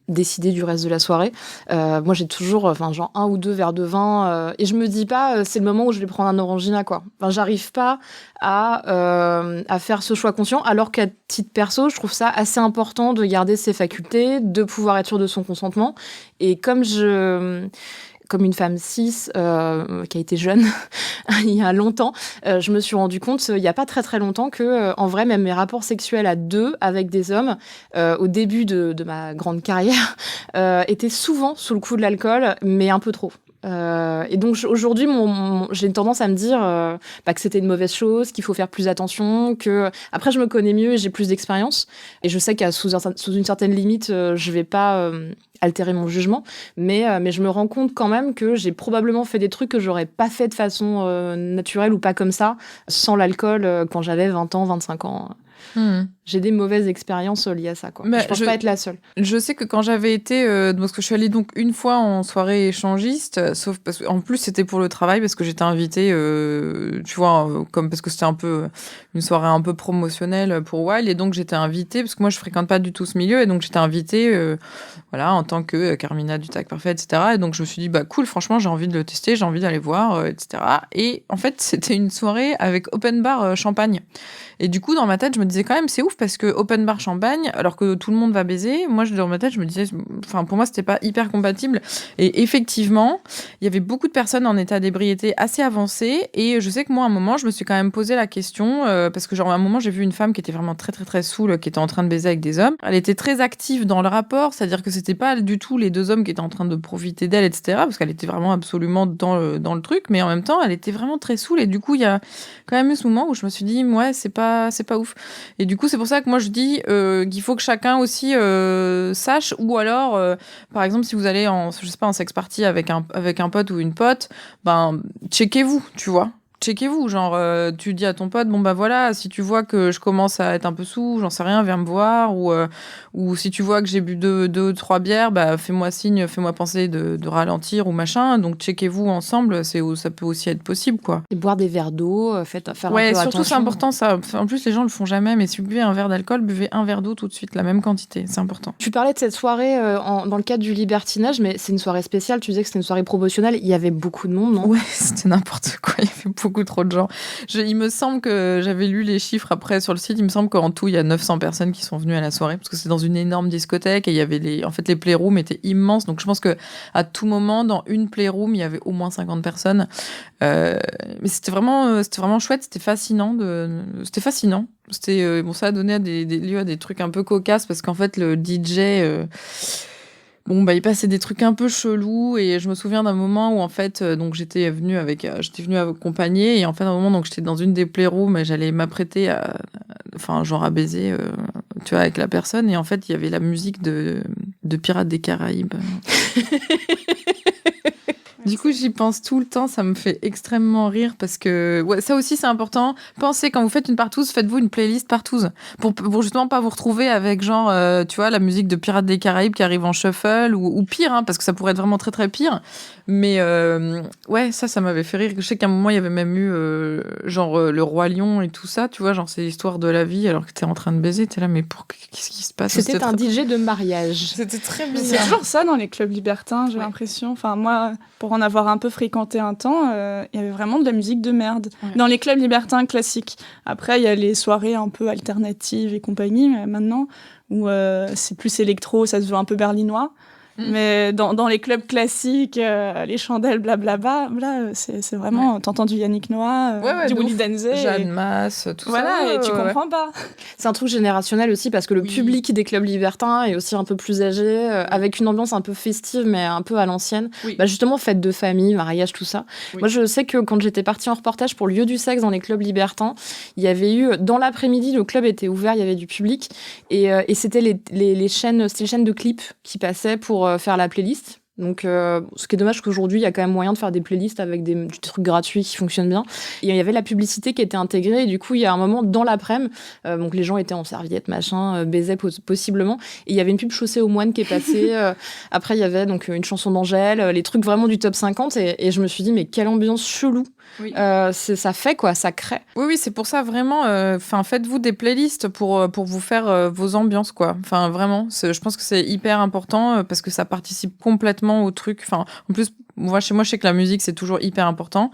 décider du reste de la soirée. Moi, j'ai toujours genre 1 ou 2 verres de vin. Et je me dis pas, c'est le moment où je vais prendre un Orangina, quoi. Enfin, j'arrive pas à faire ce choix conscient. Alors qu'à titre perso, je trouve ça assez important de garder ses facultés, de pouvoir être sûr de son consentement. Et comme une femme cis qui a été jeune il y a longtemps, je me suis rendu compte il y a pas très très longtemps que en vrai, même mes rapports sexuels à 2 avec des hommes au début de ma grande carrière étaient souvent sous le coup de l'alcool, mais un peu trop. Et donc aujourd'hui, j'ai une tendance à me dire que c'était une mauvaise chose, qu'il faut faire plus attention, que après je me connais mieux et j'ai plus d'expérience et je sais qu'à sous une certaine limite, je vais pas altérer mon jugement, mais je me rends compte quand même que j'ai probablement fait des trucs que j'aurais pas fait de façon naturelle ou pas comme ça, sans l'alcool quand j'avais 20 ans, 25 ans. J'ai des mauvaises expériences liées à ça, quoi. Je pense pas être la seule. Je sais que quand j'avais été, parce que je suis allée donc une fois en soirée échangiste, sauf parce qu'en plus c'était pour le travail, parce que j'étais invitée, tu vois, comme parce que c'était un peu une soirée un peu promotionnelle pour Wild, et donc j'étais invitée, parce que moi je fréquente pas du tout ce milieu, et donc j'étais invitée, voilà, en tant que Carmina du Tac Parfait, etc. Et donc je me suis dit, bah cool, franchement j'ai envie de le tester, j'ai envie d'aller voir, etc. Et en fait c'était une soirée avec open bar champagne. Et du coup, dans ma tête, je me disais quand même, c'est ouf parce que open bar champagne, alors que tout le monde va baiser, moi, dans ma tête, je me disais, enfin, pour moi, c'était pas hyper compatible. Et effectivement, il y avait beaucoup de personnes en état d'ébriété assez avancé. Et je sais que moi, à un moment, je me suis quand même posé la question, parce que, genre, à un moment, j'ai vu une femme qui était vraiment très, très, très saoule, qui était en train de baiser avec des hommes. Elle était très active dans le rapport, c'est-à-dire que c'était pas du tout les deux hommes qui étaient en train de profiter d'elle, etc., parce qu'elle était vraiment absolument dans le truc, mais en même temps, elle était vraiment très saoule. Et du coup, il y a quand même eu ce moment où je me suis dit, ouais, c'est pas ouf. Et du coup, c'est pour ça que moi je dis qu'il faut que chacun aussi sache, ou alors, par exemple, si vous allez en sex party avec un pote ou une pote, ben, checkez-vous, tu vois. Checkez-vous, genre, tu dis à ton pote, bon bah voilà, si tu vois que je commence à être un peu sous, j'en sais rien, viens me voir, ou si tu vois que j'ai bu deux, trois bières, bah fais-moi signe, fais-moi penser de ralentir ou machin, donc checkez-vous ensemble, ça peut aussi être possible, quoi. Et boire des verres d'eau, faire un peu attention. Ouais, surtout c'est important ça, en plus les gens le font jamais, mais si vous buvez un verre d'alcool, buvez un verre d'eau tout de suite, la même quantité, c'est important. Tu parlais de cette soirée dans le cadre du libertinage, mais c'est une soirée spéciale, tu disais que c'était une soirée promotionnelle, il y avait beaucoup de monde, non? Ouais, c'était n'importe quoi, il y avait beaucoup trop de gens. Il me semble que j'avais lu les chiffres après sur le site, il me semble qu'en tout il y a 900 personnes qui sont venues à la soirée, parce que c'est dans une énorme discothèque, et il y avait les playrooms étaient immenses, donc je pense que à tout moment dans une playroom il y avait au moins 50 personnes, mais c'était vraiment chouette, c'était fascinant, bon, ça a donné des lieux à des trucs un peu cocasses, parce qu'en fait le DJ bon, bah, il passait des trucs un peu chelous, et je me souviens d'un moment où, en fait, donc j'étais venue accompagner, et en fait, à un moment, donc j'étais dans une des playrooms, et j'allais m'apprêter à baiser, tu vois, avec la personne, et en fait, il y avait la musique de Pirates des Caraïbes. Du coup, j'y pense tout le temps, ça me fait extrêmement rire, parce que ouais, ça aussi c'est important. Pensez, quand vous faites une partouze, faites-vous une playlist partouze pour justement pas vous retrouver avec genre, tu vois, la musique de Pirates des Caraïbes qui arrive en shuffle, ou pire, hein, parce que ça pourrait être vraiment très très pire. Mais ouais, ça m'avait fait rire. Je sais qu'à un moment il y avait même eu le Roi Lion et tout ça, tu vois, genre c'est l'histoire de la vie alors que t'es en train de baiser, t'es là, mais qu'est-ce qui se passe? C'était un DJ de mariage. C'était très C'est bizarre. toujours ça dans les clubs libertins, j'ai l'impression. Enfin, moi, pour en avoir un peu fréquenté un temps, il y avait vraiment de la musique de merde. Ouais. Dans les clubs libertins classiques. Après, il y a les soirées un peu alternatives et compagnie, mais maintenant, où c'est plus électro, ça se veut un peu berlinois. Mais dans les clubs classiques, les chandelles, blablabla, là, c'est vraiment... T'entends du Yannick Noah, du Willy Denzey. Jeanne Masse, tout ça. Voilà, et tu comprends pas. C'est un truc générationnel aussi, parce que le public des clubs libertins est aussi un peu plus âgé, avec une ambiance un peu festive, mais un peu à l'ancienne. Oui. Bah justement, fête de famille, mariage, tout ça. Oui. Moi, je sais que quand j'étais partie en reportage pour le lieu du sexe dans les clubs libertins, il y avait eu... Dans l'après-midi, le club était ouvert, il y avait du public, et c'était les chaînes de clips qui passaient pour faire la playlist. Donc, ce qui est dommage qu'aujourd'hui, il y a quand même moyen de faire des playlists avec des trucs gratuits qui fonctionnent bien. Et il y avait la publicité qui était intégrée. Et du coup, il y a un moment, dans l'après-midi, donc les gens étaient en serviette, machin, baisaient possiblement. Et il y avait une pub Chaussée aux moines qui est passée. Après, il y avait donc une chanson d'Angèle, les trucs vraiment du top 50. Et je me suis dit, mais quelle ambiance chelou. Oui. Ça fait quoi, ça crée. Oui, c'est pour ça vraiment. Faites-vous des playlists pour vous faire vos ambiances, quoi. Enfin, vraiment, je pense que c'est hyper important parce que ça participe complètement au truc. Enfin, en plus, chez moi, je sais que la musique c'est toujours hyper important.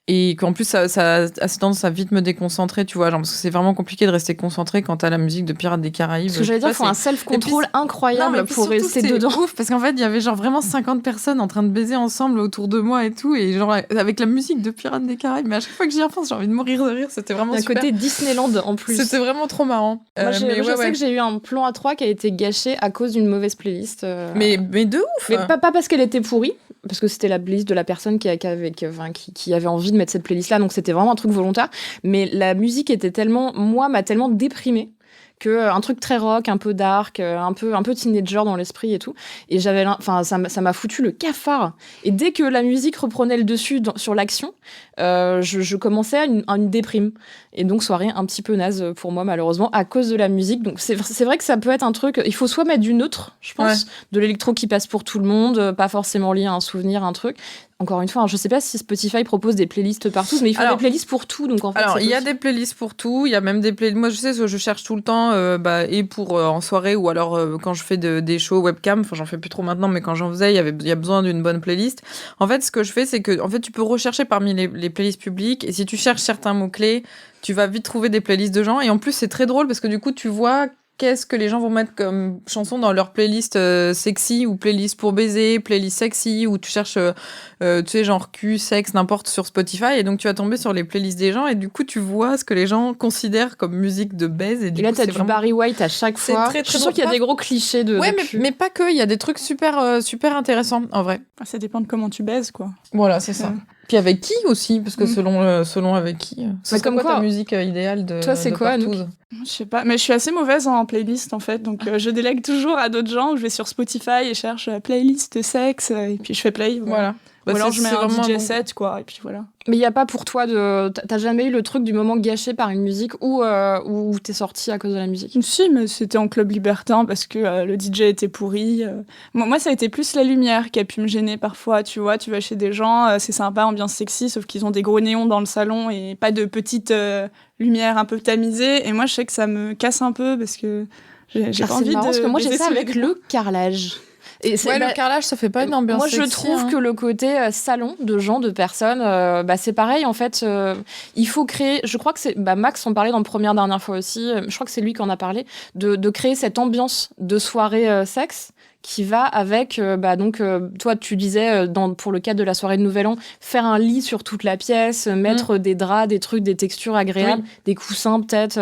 Et qu'en plus, ça a assez tendance à vite me déconcentrer, tu vois, genre, parce que c'est vraiment compliqué de rester concentré quand t'as la musique de Pirates des Caraïbes. Ce que j'allais dire, il faut un self-control incroyable pour rester dedans. Ouf, parce qu'en fait, il y avait genre vraiment 50 personnes en train de baiser ensemble autour de moi et tout, et genre avec la musique de Pirates des Caraïbes. Mais à chaque fois que j'y repense, j'ai envie de mourir de rire, c'était vraiment super. Il y a un côté Disneyland en plus. C'était vraiment trop marrant. Moi, je sais que j'ai eu un plan A3 qui a été gâché à cause d'une mauvaise playlist. Mais de ouf. Mais pas parce qu'elle était pourrie. parce que c'était la playlist de la personne qui avait envie de mettre cette playlist-là, donc c'était vraiment un truc volontaire. Mais la musique m'a tellement déprimée que un truc très rock, un peu dark, un peu teenager dans l'esprit et tout. Et ça m'a foutu le cafard. Et dès que la musique reprenait le dessus sur l'action, je commençais à une déprime. Et donc soirée un petit peu naze pour moi malheureusement à cause de la musique. Donc c'est vrai que ça peut être un truc. Il faut soit mettre du neutre, je pense, de l'électro qui passe pour tout le monde, pas forcément lié à un souvenir, un truc. Encore une fois, je sais pas si Spotify propose des playlists partout, mais il faut des playlists pour tout. Donc en fait, il y a des playlists pour tout. Il y a même des playlists. Moi, je sais, je cherche tout le temps, et pour en soirée ou alors quand je fais des shows webcam. Enfin, j'en fais plus trop maintenant, mais quand j'en faisais, il y a besoin d'une bonne playlist. En fait, ce que je fais, c'est que en fait, tu peux rechercher parmi les playlists publiques, et si tu cherches certains mots clés, tu vas vite trouver des playlists de gens. Et en plus, c'est très drôle parce que du coup, tu vois qu'est-ce que les gens vont mettre comme chanson dans leur playlist sexy ou playlist pour baiser, playlist sexy, ou tu cherches, tu sais, genre cul, sexe, n'importe sur Spotify, et donc tu vas tomber sur les playlists des gens, et du coup tu vois ce que les gens considèrent comme musique de baise. Et là, t'as du Barry White à chaque fois. Très, très je suis sûre qu'il y a des gros clichés de. Ouais, mais pas que, il y a des trucs super intéressants en vrai. Ça dépend de comment tu baises, quoi. Voilà, c'est ça. Puis avec qui aussi, parce que selon avec qui. C'est comme quoi ta musique idéale de toi, c'est quoi, partouze? Je sais pas, mais je suis assez mauvaise en playlist en fait, donc je délègue toujours à d'autres gens. Je vais sur Spotify et cherche playlist sexe, et puis je fais play. Voilà. Ou alors je mets un DJ bon set, quoi, et puis voilà. Mais il n'y a pas pour toi t'as jamais eu le truc du moment gâché par une musique où t'es sorti à cause de la musique? Si, mais c'était en club libertin parce que le DJ était pourri. Moi, ça a été plus la lumière qui a pu me gêner parfois, tu vois. Tu vas chez des gens, c'est sympa, ambiance sexy, sauf qu'ils ont des gros néons dans le salon et pas de petites lumières un peu tamisées. Et moi, je sais que ça me casse un peu parce que j'ai pas envie de... Parce que moi, j'ai ça avec le carrelage. Et le carrelage, ça fait pas une ambiance moi, sexy, je trouve que le côté salon de gens, de personnes, c'est pareil. En fait, il faut créer. Je crois que c'est Max en parlait dans la dernière fois aussi. Je crois que c'est lui qui en a parlé de créer cette ambiance de soirée sexe qui va avec, toi, tu disais, pour le cadre de la soirée de Nouvel An, faire un lit sur toute la pièce, mettre des draps, des trucs, des textures agréables, des coussins peut-être,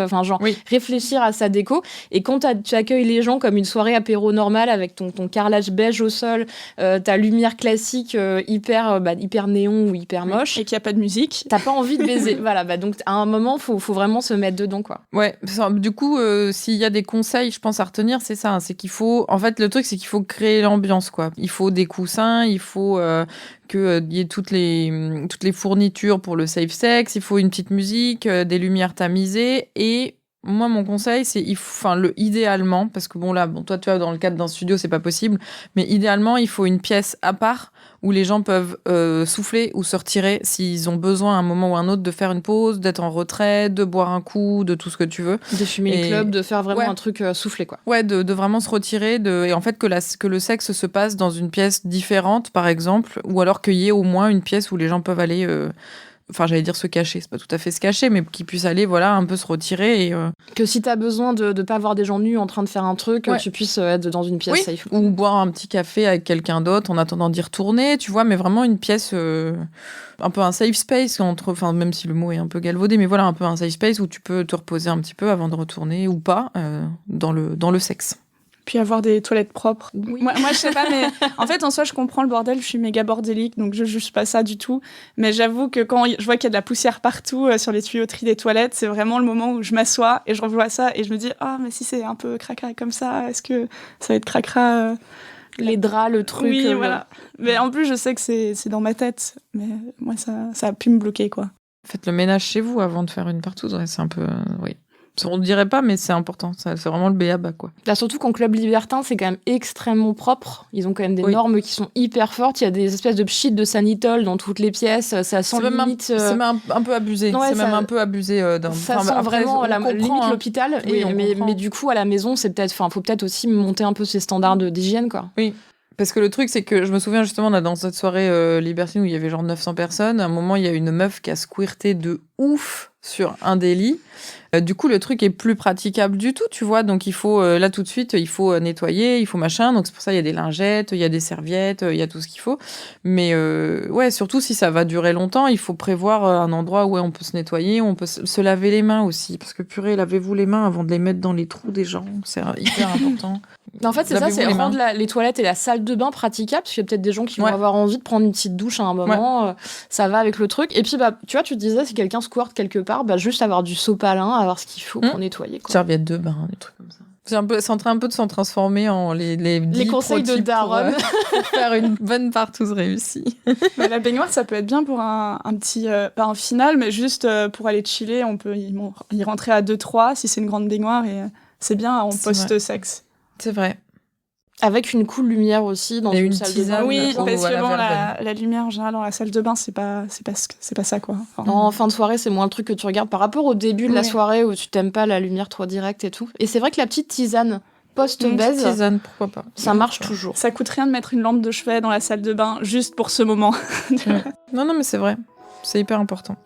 réfléchir à sa déco. Et quand tu accueilles les gens comme une soirée apéro normale avec ton carrelage beige au sol, ta lumière classique hyper néon ou hyper moche. Et qu'il n'y a pas de musique. T'as pas envie de baiser. Voilà, donc à un moment, faut vraiment se mettre dedans, quoi. Ouais, du coup, s'il y a des conseils, je pense, à retenir, c'est ça. C'est qu'il faut... En fait, le truc, c'est qu'il faut créer l'ambiance, quoi. Il faut des coussins, il faut qu'il y ait toutes les fournitures pour le safe sex, il faut une petite musique, des lumières tamisées. Et moi, mon conseil, c'est idéalement, parce que toi, tu vois, dans le cadre d'un studio, c'est pas possible, mais idéalement, il faut une pièce à part où les gens peuvent souffler ou se retirer s'ils ont besoin à un moment ou à un autre de faire une pause, d'être en retrait, de boire un coup, de tout ce que tu veux. De fumer le club, de faire vraiment un truc soufflé, quoi. Ouais, de vraiment se retirer, et en fait que le sexe se passe dans une pièce différente, par exemple, ou alors qu'il y ait au moins une pièce où les gens peuvent aller... j'allais dire se cacher, c'est pas tout à fait se cacher, mais qu'ils puissent aller, un peu se retirer. Et, que si t'as besoin de pas voir des gens nus en train de faire un truc, tu puisses être dans une pièce safe. Ou boire un petit café avec quelqu'un d'autre en attendant d'y retourner, tu vois, mais vraiment une pièce, un peu un safe space, même si le mot est un peu galvaudé, mais voilà, un peu un safe space où tu peux te reposer un petit peu avant de retourner, ou pas, dans le sexe. Puis avoir des toilettes propres. Oui. Moi, je sais pas, mais en fait, en soi, je comprends le bordel. Je suis méga bordélique, donc je juge pas ça du tout. Mais j'avoue que quand je vois qu'il y a de la poussière partout sur les tuyauteries des toilettes, c'est vraiment le moment où je m'assois et je revois ça et je me dis, mais si c'est un peu cracra comme ça, est-ce que ça va être cracra les draps, le truc. Oui, voilà. Mais en plus, je sais que c'est dans ma tête. Mais moi, ça a pu me bloquer, quoi. Faites le ménage chez vous avant de faire une partouze. Ouais, c'est un peu... oui. On ne dirait pas, mais c'est important. C'est vraiment le b.a.-ba, quoi. Là, surtout qu'en club libertin, c'est quand même extrêmement propre. Ils ont quand même des normes qui sont hyper fortes. Il y a des espèces de pchits de sanitol dans toutes les pièces. Ça sent limite... C'est même un peu abusé. Ouais, c'est même un peu abusé. Ça sent vraiment limite l'hôpital. Oui, mais du coup, à la maison, faut peut-être aussi monter un peu ses standards d'hygiène, quoi. Oui. Parce que le truc, c'est que je me souviens justement, dans cette soirée libertine où il y avait genre 900 personnes, à un moment, il y a une meuf qui a squirté de ouf sur un des lits. Du coup, le truc est plus praticable du tout, tu vois. Donc, il faut, là, tout de suite, il faut nettoyer, il faut machin. Donc, c'est pour ça il y a des lingettes, il y a des serviettes, il y a tout ce qu'il faut. Mais ouais, surtout si ça va durer longtemps, il faut prévoir un endroit où on peut se nettoyer, où on peut se laver les mains aussi. Parce que purée, lavez-vous les mains avant de les mettre dans les trous des gens. C'est hyper important. En fait, c'est ça, Lavez-vous c'est les rendre mains. les toilettes et la salle de bain praticables, parce qu'il y a peut-être des gens qui vont Ouais. avoir envie de prendre une petite douche à un moment, ça va avec le truc. Et puis, bah, tu vois, tu te disais, si quelqu'un squirt quelque part, bah, juste avoir du sopalin, avoir ce qu'il faut pour nettoyer, quoi. Serviette de bain, des trucs comme ça. C'est en train un peu de s'en transformer en les conseils de pro-tips daronne. pour faire une bonne partouze réussie. Mais la baignoire, ça peut être bien pour un petit, pas un final, mais juste pour aller chiller. On peut y rentrer à 2-3 si c'est une grande baignoire et c'est bien en C'est post-sexe. C'est vrai. Avec une cool lumière aussi dans Et une une salle de tisane. bain. Oui, Oh, parce voilà, que bon, verveine. la lumière en général dans la salle de bain, c'est pas ça quoi. Enfin, En fin de soirée, c'est moins le truc que tu regardes par rapport au début de la Oui. soirée où tu t'aimes pas la lumière trop directe et tout. Et c'est vrai que la petite tisane post-baise, Tisane, pourquoi pas. ça marche toujours. ça coûte rien de mettre une lampe de chevet dans la salle de bain juste pour ce moment. Non, mais c'est vrai. C'est hyper important.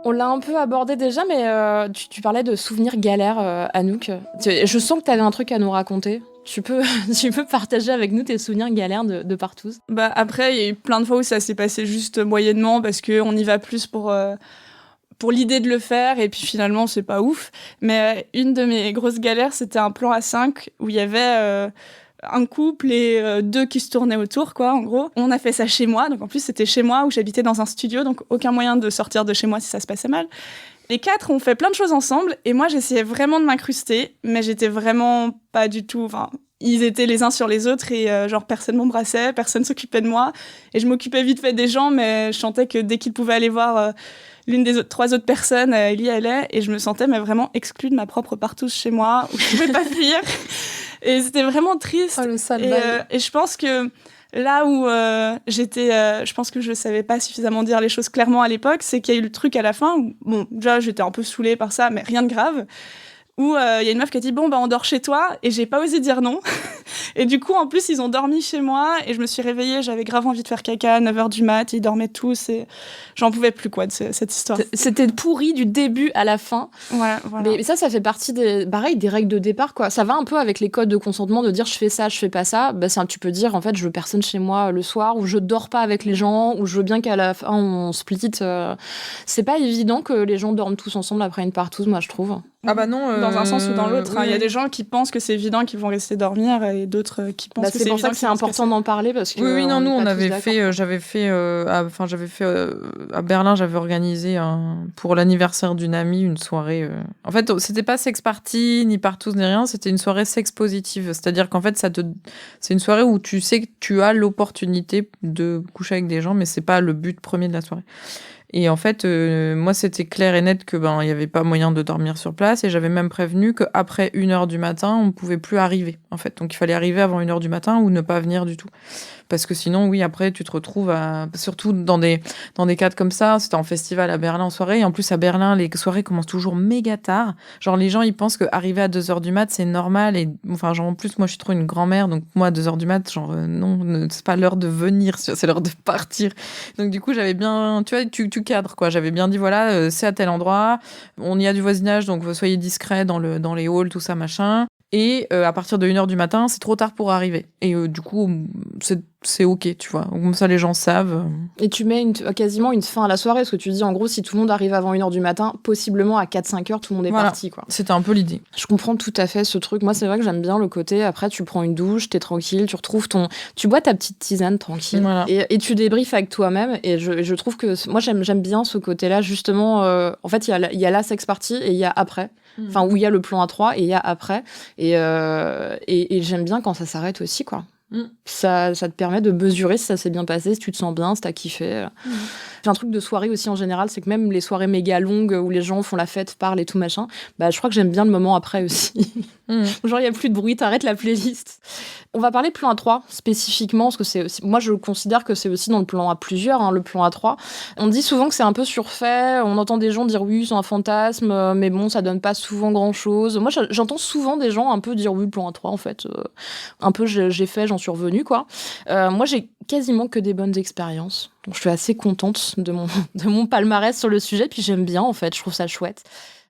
On l'a un peu abordé déjà, mais tu parlais de souvenirs galères, Anouk. Je sens que tu avais un truc à nous raconter. Tu peux partager avec nous tes souvenirs galères de partouze. Bah après, il y a eu plein de fois où ça s'est passé juste moyennement parce qu'on y va plus pour l'idée de le faire et puis finalement c'est pas ouf. Mais une de mes grosses galères, c'était un plan à 5 où il y avait un couple et 2 qui se tournaient autour, quoi, en gros. On a fait ça chez moi, donc en plus c'était chez moi où j'habitais dans un studio, donc aucun moyen de sortir de chez moi si ça se passait mal. Les 4 ont fait plein de choses ensemble et moi j'essayais vraiment de m'incruster, mais j'étais vraiment pas du tout... Enfin, ils étaient les uns sur les autres et genre personne m'embrassait, personne s'occupait de moi et je m'occupais vite fait des gens, mais je sentais que dès qu'ils pouvaient aller voir l'une des 3 autres personnes, elle y allait et je me sentais mais vraiment exclue de ma propre partouze chez moi où je pouvais pas fuir et c'était vraiment triste. Oh, le sale Et je pense que là où j'étais, je pense que je savais pas suffisamment dire les choses clairement à l'époque, c'est qu'il y a eu le truc à la fin où, bon, déjà j'étais un peu saoulée par ça, mais rien de grave, où il y a une meuf qui a dit bon bah on dort chez toi et j'ai pas osé dire non. Et du coup en plus ils ont dormi chez moi et je me suis réveillée, j'avais grave envie de faire caca à 9h du mat, ils dormaient tous et j'en pouvais plus quoi de cette histoire. C'était pourri du début à la fin. Ouais, voilà. Mais ça fait partie des règles de départ, quoi. Ça va un peu avec les codes de consentement de dire je fais ça, je fais pas ça. Bah, tu peux dire en fait je veux personne chez moi le soir, ou je dors pas avec les gens, ou je veux bien qu'à la fin on split. C'est pas évident que les gens dorment tous ensemble après une partouze, moi je trouve. Ah bah non. Dans un sens ou dans l'autre. oui, Il y a oui. des gens qui pensent que c'est évident qu'ils vont rester dormir et d'autres qui pensent Bah, que c'est pour ça évident que c'est qu'ils vont se important casser. d'en parler parce que. Oui, non, on nous est on pas avait tous fait, d'accord. j'avais fait à Berlin, j'avais organisé pour l'anniversaire d'une amie une soirée. En fait, c'était pas sex party ni partouze ni rien, c'était une soirée sex positive. C'est-à-dire qu'en fait, c'est une soirée où tu sais que tu as l'opportunité de coucher avec des gens, mais c'est pas le but premier de la soirée. Et en fait, moi, c'était clair et net que il y avait pas moyen de dormir sur place, et j'avais même prévenu qu'après 1h du matin, on pouvait plus arriver. En fait, donc il fallait arriver avant 1h du matin ou ne pas venir du tout. Parce que sinon, oui, après, tu te retrouves surtout dans des cadres comme ça. C'était en festival à Berlin en soirée. Et en plus, à Berlin, les soirées commencent toujours méga tard. Genre, les gens, ils pensent qu'arriver à 2h du mat, c'est normal. Et enfin, genre, en plus, moi, je suis trop une grand-mère. Donc, moi, à 2h du mat, genre, non, c'est pas l'heure de venir, c'est l'heure de partir. Donc, du coup, j'avais bien, tu vois, tu cadres, quoi. J'avais bien dit, voilà, c'est à tel endroit. On y a du voisinage, donc soyez discrets dans les halls, tout ça, machin. Et à partir de 1h du matin, c'est trop tard pour arriver. Et du coup, c'est ok, tu vois. Comme ça, les gens savent. Et tu mets quasiment une fin à la soirée, parce que tu dis, en gros, si tout le monde arrive avant 1h du matin, possiblement à 4-5h, tout le monde est Voilà. parti, quoi. C'était un peu l'idée. Je comprends tout à fait ce truc. Moi, c'est vrai que j'aime bien le côté, après, tu prends une douche, t'es tranquille, tu bois ta petite tisane tranquille. Voilà. Et tu débriefes avec toi-même. Et je trouve que, moi, j'aime bien ce côté-là, justement. En fait, il y a la sex party et il y a après. Enfin, où il y a le plan A3 et il y a après. Et j'aime bien quand ça s'arrête aussi, quoi. Ça te permet de mesurer si ça s'est bien passé, si tu te sens bien, si t'as kiffé. J'ai un truc de soirée aussi en général, c'est que même les soirées méga longues où les gens font la fête, parlent et tout machin, bah je crois que j'aime bien le moment après aussi. Genre il y a plus de bruit, t'arrêtes la playlist. On va parler plan A3 spécifiquement, parce que c'est aussi, moi je considère que c'est aussi dans le plan A plusieurs, hein, le plan A3. On dit souvent que c'est un peu surfait, on entend des gens dire oui c'est un fantasme, mais bon ça donne pas souvent grand chose. Moi j'entends souvent des gens un peu dire oui le plan A3 en fait, un peu j'ai fait, j'en survenues, quoi. Moi, j'ai quasiment que des bonnes expériences. Donc, je suis assez contente de mon palmarès sur le sujet. Puis j'aime bien, en fait. Je trouve ça chouette.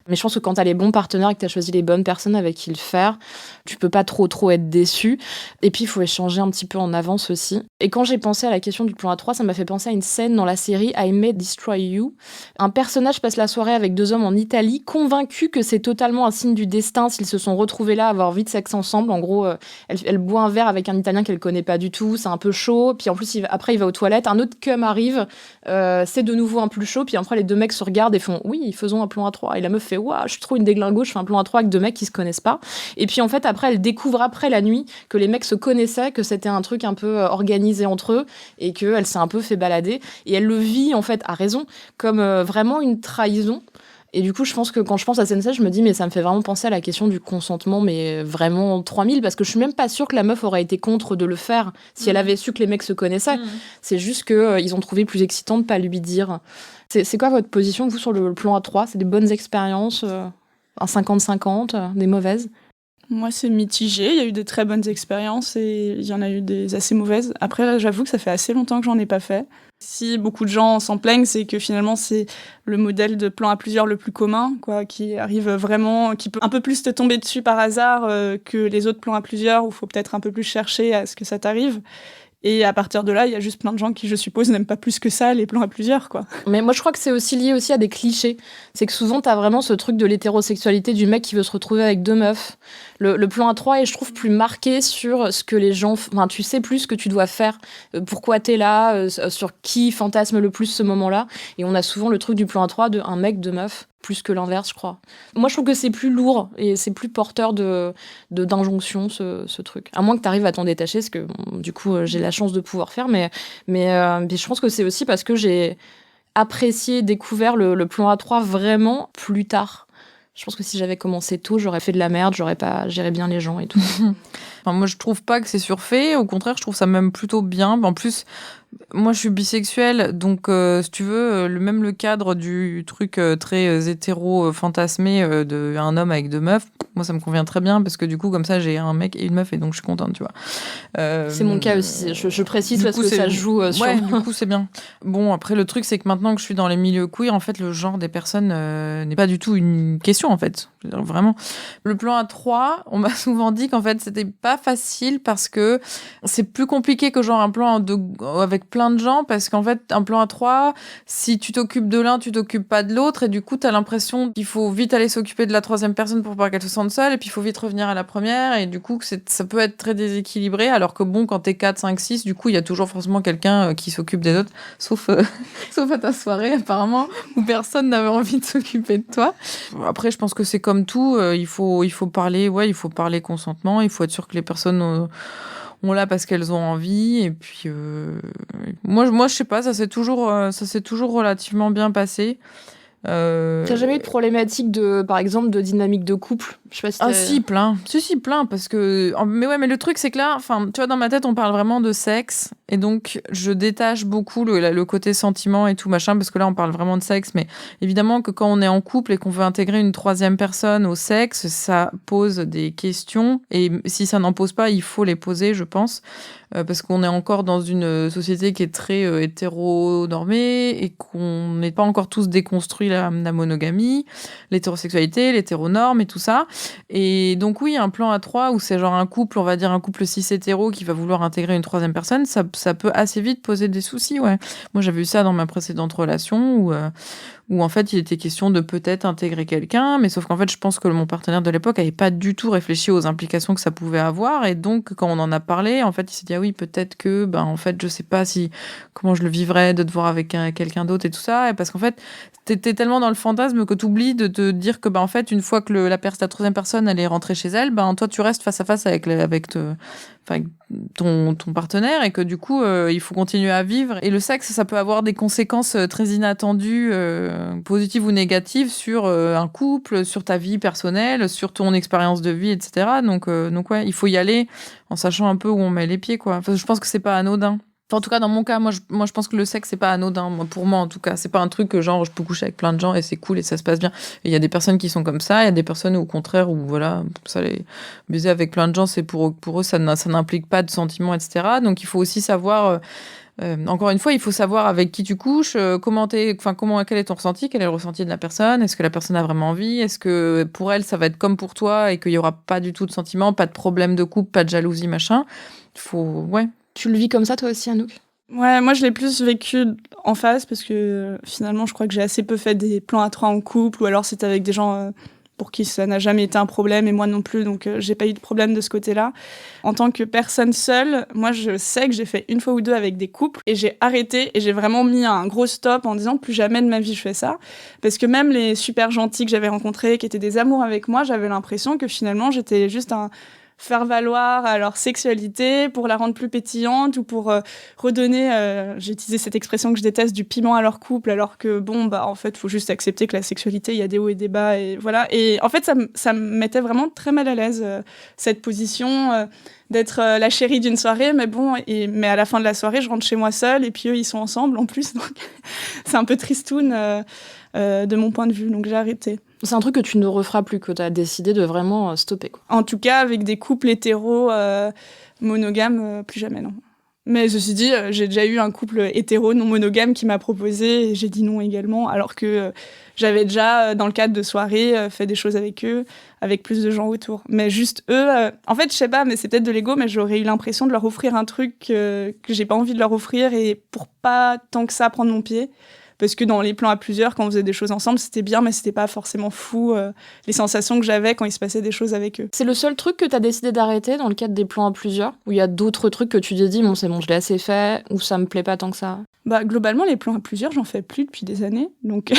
Mais je pense que quand tu as les bons partenaires et que tu as choisi les bonnes personnes avec qui le faire, tu peux pas trop être déçu. Et puis, il faut échanger un petit peu en avance aussi. Et quand j'ai pensé à la question du plan A3, ça m'a fait penser à une scène dans la série I May Destroy You. Un personnage passe la soirée avec 2 hommes en Italie, convaincu que c'est totalement un signe du destin s'ils se sont retrouvés là, avoir envie de sexe ensemble. En gros, elle boit un verre avec un Italien qu'elle connaît pas du tout, c'est un peu chaud. Puis en plus, après, il va aux toilettes. Un autre cum arrive, c'est de nouveau un peu chaud. Puis après, les 2 mecs se regardent et font « Oui, faisons un plan A3 ». Et la meuf fait « Waouh, je suis trop une déglingo, je fais un plan A3 avec 2 mecs qui se connaissent pas ». Et puis en fait, après, elle découvre après la nuit que les mecs se connaissaient, que c'était un truc un peu organisé entre eux et qu'elle s'est un peu fait balader. Et elle le vit, en fait, à raison, comme vraiment une trahison. Et du coup, je pense que quand je pense à cette scène, je me dis, mais ça me fait vraiment penser à la question du consentement, mais vraiment 3000, parce que je suis même pas sûre que la meuf aurait été contre de le faire si elle avait su que les mecs se connaissaient. C'est juste qu'ils ont trouvé plus excitant de pas lui dire. C'est quoi votre position, vous, sur le plan A3 ? C'est des bonnes expériences, un 50-50, des mauvaises ? Moi, c'est mitigé. Il y a eu des très bonnes expériences et il y en a eu des assez mauvaises. Après, là, j'avoue que ça fait assez longtemps que j'en ai pas fait. Si beaucoup de gens s'en plaignent, c'est que finalement, c'est le modèle de plan à plusieurs le plus commun, quoi, qui arrive vraiment, qui peut un peu plus te tomber dessus par hasard que les autres plans à plusieurs où il faut peut-être un peu plus chercher à ce que ça t'arrive. Et à partir de là, il y a juste plein de gens qui, je suppose, n'aiment pas plus que ça les plans à plusieurs, quoi. Mais moi, je crois que c'est aussi lié aussi à des clichés. C'est que souvent, t'as vraiment ce truc de l'hétérosexualité du mec qui veut se retrouver avec 2 meufs. Le plan A3 est, je trouve, plus marqué sur ce que les gens... Enfin, tu sais plus ce que tu dois faire, pourquoi t'es là, sur qui fantasme le plus ce moment-là. Et on a souvent le truc du plan A3 de un mec, 2 meufs, plus que l'inverse, je crois. Moi, je trouve que c'est plus lourd et c'est plus porteur d'injonction, ce truc. À moins que tu arrives à t'en détacher, parce que du coup, j'ai la chance de pouvoir faire, mais je pense que c'est aussi parce que j'ai apprécié, découvert le plan A3 vraiment plus tard. Je pense que si j'avais commencé tôt, j'aurais fait de la merde, j'aurais pas géré bien les gens et tout. Enfin, moi, je trouve pas que c'est surfait. Au contraire, je trouve ça même plutôt bien. En plus, moi, je suis bisexuelle, donc si tu veux, le cadre du truc très hétéro fantasmé de un homme avec 2 meufs, moi, ça me convient très bien parce que du coup, comme ça, j'ai un mec et une meuf et donc je suis contente, tu vois. C'est mon cas aussi. Je précise parce que ça joue sur... Ouais, du coup, c'est bien. Bon, après, le truc, c'est que maintenant que je suis dans les milieux queer, en fait, le genre des personnes n'est pas du tout une question, en fait. Vraiment. Le plan A3, on m'a souvent dit qu'en fait, c'était pas facile parce que c'est plus compliqué que genre un plan avec plein de gens parce qu'en fait, un plan A3, si tu t'occupes de l'un, tu t'occupes pas de l'autre et du coup, t'as l'impression qu'il faut vite aller s'occuper de la 3e personne pour pas qu'elle se sente seule et puis il faut vite revenir à la première et du coup, ça peut être très déséquilibré alors que bon, quand t'es 4, 5, 6, du coup, il y a toujours forcément quelqu'un qui s'occupe des autres, sauf à ta soirée apparemment où personne n'avait envie de s'occuper de toi. Après, je pense que c'est comme tout, il faut parler consentement, il faut être sûr que les personnes ont là parce qu'elles ont envie et puis moi je sais pas, ça s'est toujours relativement bien passé. T'as jamais eu de problématique par exemple, de dynamique de couple ? Je sais pas si Ah si, plein. Si, plein, parce que... Mais ouais, mais le truc, c'est que là, tu vois, dans ma tête, on parle vraiment de sexe, et donc je détache beaucoup le côté sentiment et tout, machin, parce que là, on parle vraiment de sexe, mais évidemment que quand on est en couple et qu'on veut intégrer une 3e personne au sexe, ça pose des questions, et si ça n'en pose pas, il faut les poser, je pense, parce qu'on est encore dans une société qui est très hétéronormée, et qu'on n'est pas encore tous déconstruits la monogamie, l'hétérosexualité, l'hétéronorme et tout ça. Et donc oui, un plan A3 où c'est genre un couple, on va dire un couple cis-hétéro qui va vouloir intégrer une 3e personne, ça peut assez vite poser des soucis, ouais. Moi, j'avais eu ça dans ma précédente relation où en fait, il était question de peut-être intégrer quelqu'un, mais sauf qu'en fait, je pense que mon partenaire de l'époque n'avait pas du tout réfléchi aux implications que ça pouvait avoir, et donc, quand on en a parlé, en fait, il s'est dit, ah oui, peut-être que, en fait, je sais pas comment je le vivrais de te voir avec quelqu'un d'autre et tout ça, et parce qu'en fait, t'es tellement dans le fantasme que t'oublies de te dire que, en fait, une fois que la 3e personne, elle est rentrée chez elle, toi, tu restes face à face avec ton partenaire, et que du coup, il faut continuer à vivre. Et le sexe, ça peut avoir des conséquences très inattendues, positives ou négatives, sur un couple, sur ta vie personnelle, sur ton expérience de vie, etc. Donc ouais, il faut y aller en sachant un peu où on met les pieds, quoi. Enfin, je pense que c'est pas anodin. Enfin, en tout cas, dans mon cas, moi, je pense que le sexe, c'est pas anodin. Pour moi, en tout cas, c'est pas un truc que genre je peux coucher avec plein de gens et c'est cool et ça se passe bien. Et il y a des personnes qui sont comme ça, il y a des personnes au contraire où voilà, ça les baiser avec plein de gens, c'est pour eux, ça n'implique pas de sentiments, etc. Donc il faut aussi savoir. Encore une fois, il faut savoir avec qui tu couches, quel est ton ressenti, quel est le ressenti de la personne, est-ce que la personne a vraiment envie, est-ce que pour elle ça va être comme pour toi et qu'il y aura pas du tout de sentiments, pas de problème de couple, pas de jalousie, machin. Tu le vis comme ça toi aussi, Anouk ? Ouais, moi je l'ai plus vécu en face parce que finalement je crois que j'ai assez peu fait des plans à 3 en couple ou alors c'était avec des gens pour qui ça n'a jamais été un problème et moi non plus, donc j'ai pas eu de problème de ce côté-là. En tant que personne seule, moi je sais que j'ai fait 1 fois ou 2 avec des couples et j'ai arrêté et j'ai vraiment mis un gros stop en disant plus jamais de ma vie je fais ça. Parce que même les super gentils que j'avais rencontrés, qui étaient des amours avec moi, j'avais l'impression que finalement j'étais juste un faire valoir à leur sexualité pour la rendre plus pétillante ou pour redonner, j'ai utilisé cette expression que je déteste, du piment à leur couple, alors que en fait, faut juste accepter que la sexualité, il y a des hauts et des bas et voilà. Et en fait, ça me mettait vraiment très mal à l'aise, cette position d'être la chérie d'une soirée, mais à la fin de la soirée, je rentre chez moi seule et puis eux, ils sont ensemble en plus, donc c'est un peu tristoun de mon point de vue, donc j'ai arrêté. C'est un truc que tu ne referas plus, que tu as décidé de vraiment stopper, quoi. En tout cas, avec des couples hétéros monogames, plus jamais, non. Mais ceci dit, j'ai déjà eu un couple hétéro non monogame qui m'a proposé et j'ai dit non également, alors que j'avais déjà, dans le cadre de soirées, fait des choses avec eux, avec plus de gens autour. Mais juste eux, en fait, je sais pas, mais c'est peut-être de l'ego, mais j'aurais eu l'impression de leur offrir un truc que j'ai pas envie de leur offrir et pour pas tant que ça prendre mon pied. Parce que dans les plans à plusieurs, quand on faisait des choses ensemble, c'était bien, mais c'était pas forcément fou, les sensations que j'avais quand il se passait des choses avec eux. C'est le seul truc que t'as décidé d'arrêter dans le cadre des plans à plusieurs ? Ou il y a d'autres trucs que tu t'es dit, bon, c'est bon, je l'ai assez fait, ou ça me plaît pas tant que ça ? Globalement, les plans à plusieurs, j'en fais plus depuis des années. Donc,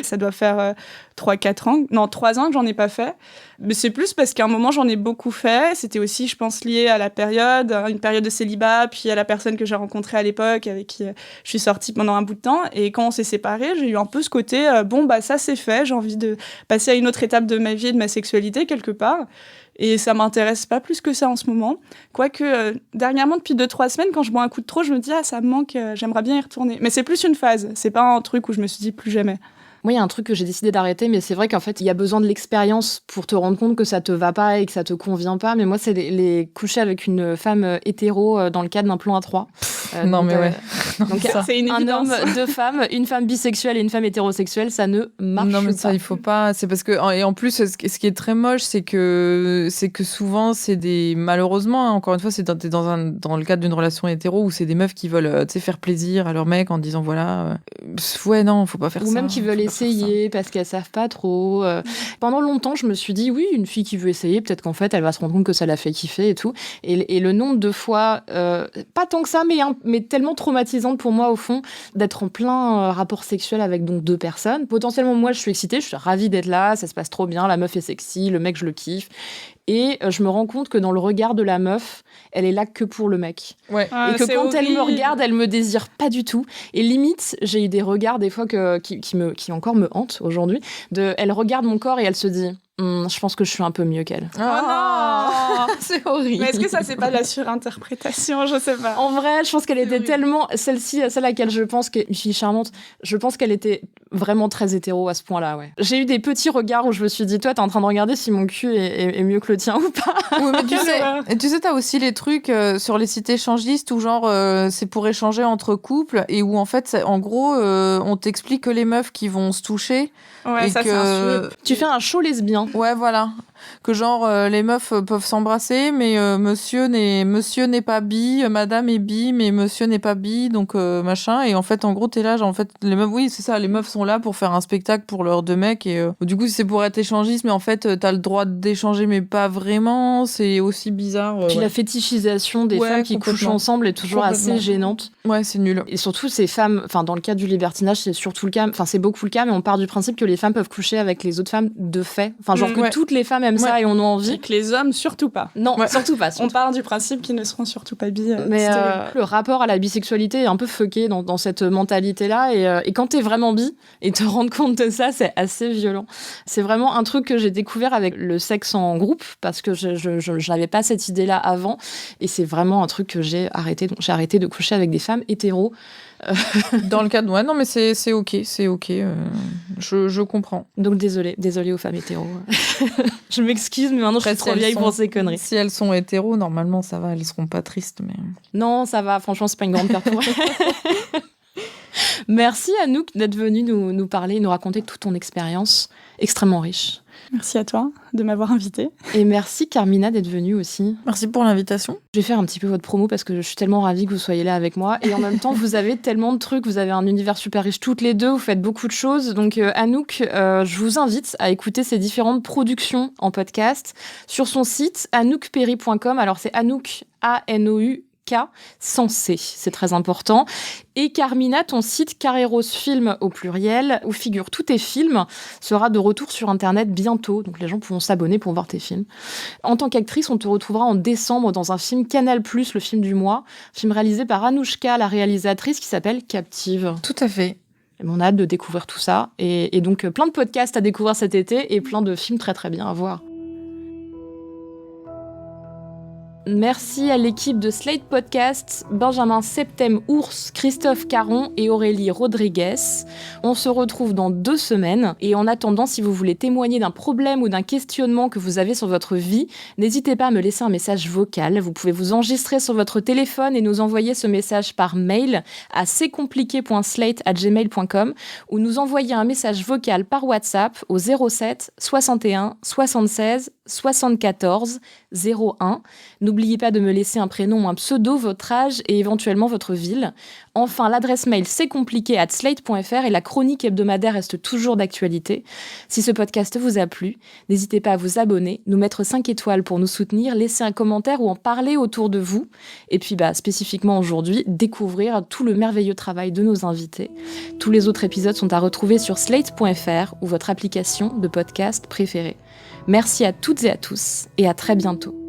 ça doit faire 3-4 ans. Non, 3 ans que j'en ai pas fait. Mais c'est plus parce qu'à un moment, j'en ai beaucoup fait. C'était aussi, je pense, lié à la période, une période de célibat, puis à la personne que j'ai rencontrée à l'époque, avec qui je suis sortie pendant un bout de temps. Et quand on s'est séparés, j'ai eu un peu ce côté, ça c'est fait, j'ai envie de passer à une autre étape de ma vie et de ma sexualité, quelque part. Et ça m'intéresse pas plus que ça en ce moment. Quoique, dernièrement, depuis 2-3 semaines, quand je bois un coup de trop, je me dis, ça me manque, j'aimerais bien y retourner. Mais c'est plus une phase, c'est pas un truc où je me suis dit plus jamais. Moi, il y a un truc que j'ai décidé d'arrêter, mais c'est vrai qu'en fait, il y a besoin de l'expérience pour te rendre compte que ça te va pas et que ça te convient pas. Mais moi, c'est les coucher avec une femme hétéro dans le cadre d'un plan à 3. Donc, c'est une évidence. Un homme, 2 femmes, une femme bisexuelle et une femme hétérosexuelle, ça ne marche pas. Non, mais ça, il faut pas. C'est parce que, et en plus, ce qui est très moche, c'est que souvent, c'est malheureusement, encore une fois, t'es dans le cadre d'une relation hétéro où c'est des meufs qui veulent, faire plaisir à leur mec en disant, voilà, ouais, non, faut pas faire ça. Ou même qui veulent essayer parce qu'elles savent pas trop. Pendant longtemps, je me suis dit, oui, une fille qui veut essayer, peut-être qu'en fait, elle va se rendre compte que ça la fait kiffer et tout. Et le nombre de fois, pas tant que ça, mais tellement traumatisante pour moi, au fond, d'être en plein rapport sexuel avec donc 2 personnes. Potentiellement, moi, je suis excitée, je suis ravie d'être là, ça se passe trop bien, la meuf est sexy, le mec, je le kiffe. Et je me rends compte que dans le regard de la meuf, elle est là que pour le mec. Ouais. Et que quand elle me regarde, elle me désire pas du tout. Et limite, j'ai eu des regards des fois qui encore me hantent aujourd'hui. Elle regarde mon corps et elle se dit, je pense que je suis un peu mieux qu'elle. Oh non. C'est horrible. Mais est-ce que ça, c'est pas de la surinterprétation ? Je sais pas. En vrai, je pense qu'elle était tellement... Celle à laquelle je pense qu'elle est une fille charmante, je pense qu'elle était vraiment très hétéro à ce point-là, ouais. J'ai eu des petits regards où je me suis dit, toi, t'es en train de regarder si mon cul est mieux que le tien ou pas. Oui, mais tu sais, t'as aussi les trucs sur les sites échangistes où genre c'est pour échanger entre couples et où en fait, en gros, on t'explique que les meufs qui vont se toucher. Ouais, et ça, c'est un sujet. Tu fais un show lesbien. Ouais, voilà. Que genre les meufs peuvent s'embrasser, mais monsieur n'est pas bi, madame est bi, mais monsieur n'est pas bi, donc machin. Et en fait, en gros, t'es là, genre en fait, les meufs, oui, c'est ça, les meufs sont là pour faire un spectacle pour leurs 2 mecs. Et du coup, c'est pour être échangiste, mais en fait, t'as le droit d'échanger, mais pas vraiment. C'est aussi bizarre. Puis la fétichisation des femmes qui couchent ensemble est toujours assez gênante. Ouais, c'est nul. Et surtout, ces femmes, enfin, dans le cas du libertinage, c'est surtout le cas, enfin, c'est beaucoup le cas, mais on part du principe que les femmes peuvent coucher avec les autres femmes de fait. Enfin, genre que toutes les femmes, aiment ça et en ont envie. Et que les hommes, surtout pas. Non, surtout pas. On part du principe qu'ils ne seront surtout pas bi. Mais le rapport à la bisexualité est un peu fucké dans cette mentalité-là. Et quand t'es vraiment bi et te rendre compte de ça, c'est assez violent. C'est vraiment un truc que j'ai découvert avec le sexe en groupe, parce que je n'avais pas cette idée-là avant. Et c'est vraiment un truc que j'ai arrêté. Donc j'ai arrêté de coucher avec des femmes hétéros. Dans le cadre, ouais, non, mais c'est ok, je comprends. Donc désolée aux femmes hétéros. Je m'excuse, mais maintenant je suis trop vieille pour ces conneries. Si elles sont hétéros, normalement ça va, elles seront pas tristes, mais... Non, ça va, franchement, c'est pas une grande perte pour elles. Merci Anouk d'être venue nous parler, nous raconter toute ton expérience extrêmement riche. Merci à toi de m'avoir invitée. Et merci Carmina d'être venue aussi. Merci pour l'invitation. Je vais faire un petit peu votre promo parce que je suis tellement ravie que vous soyez là avec moi. Et en même temps, vous avez tellement de trucs, vous avez un univers super riche toutes les deux, vous faites beaucoup de choses. Donc Anouk, je vous invite à écouter ses différentes productions en podcast sur son site anoukperry.com. Alors c'est Anouk, A-N-O-U, K, sans C, c'est très important. Et Carmina, ton site Carreros Film au pluriel, où figurent tous tes films, sera de retour sur Internet bientôt. Donc les gens pourront s'abonner pour voir tes films. En tant qu'actrice, on te retrouvera en décembre dans un film Canal+, le film du mois, film réalisé par Anouchka, la réalisatrice, qui s'appelle Captive. Tout à fait. Et on a hâte de découvrir tout ça. Et donc plein de podcasts à découvrir cet été et plein de films très très bien à voir. Merci à l'équipe de Slate Podcast, Benjamin Septem-Ours, Christophe Caron et Aurélie Rodriguez. On se retrouve dans 2 semaines. Et en attendant, si vous voulez témoigner d'un problème ou d'un questionnement que vous avez sur votre vie, n'hésitez pas à me laisser un message vocal. Vous pouvez vous enregistrer sur votre téléphone et nous envoyer ce message par mail à c'estcompliqué.slate@gmail.com ou nous envoyer un message vocal par WhatsApp au 07 61 76 74 01. N'oubliez pas de me laisser un prénom ou un pseudo, votre âge et éventuellement votre ville. Enfin, l'adresse mail c'estcompliqué@slate.fr et la chronique hebdomadaire reste toujours d'actualité. Si ce podcast vous a plu, n'hésitez pas à vous abonner, nous mettre 5 étoiles pour nous soutenir, laisser un commentaire ou en parler autour de vous. Et puis, spécifiquement aujourd'hui, découvrir tout le merveilleux travail de nos invités. Tous les autres épisodes sont à retrouver sur slate.fr ou votre application de podcast préférée. Merci à toutes et à tous et à très bientôt.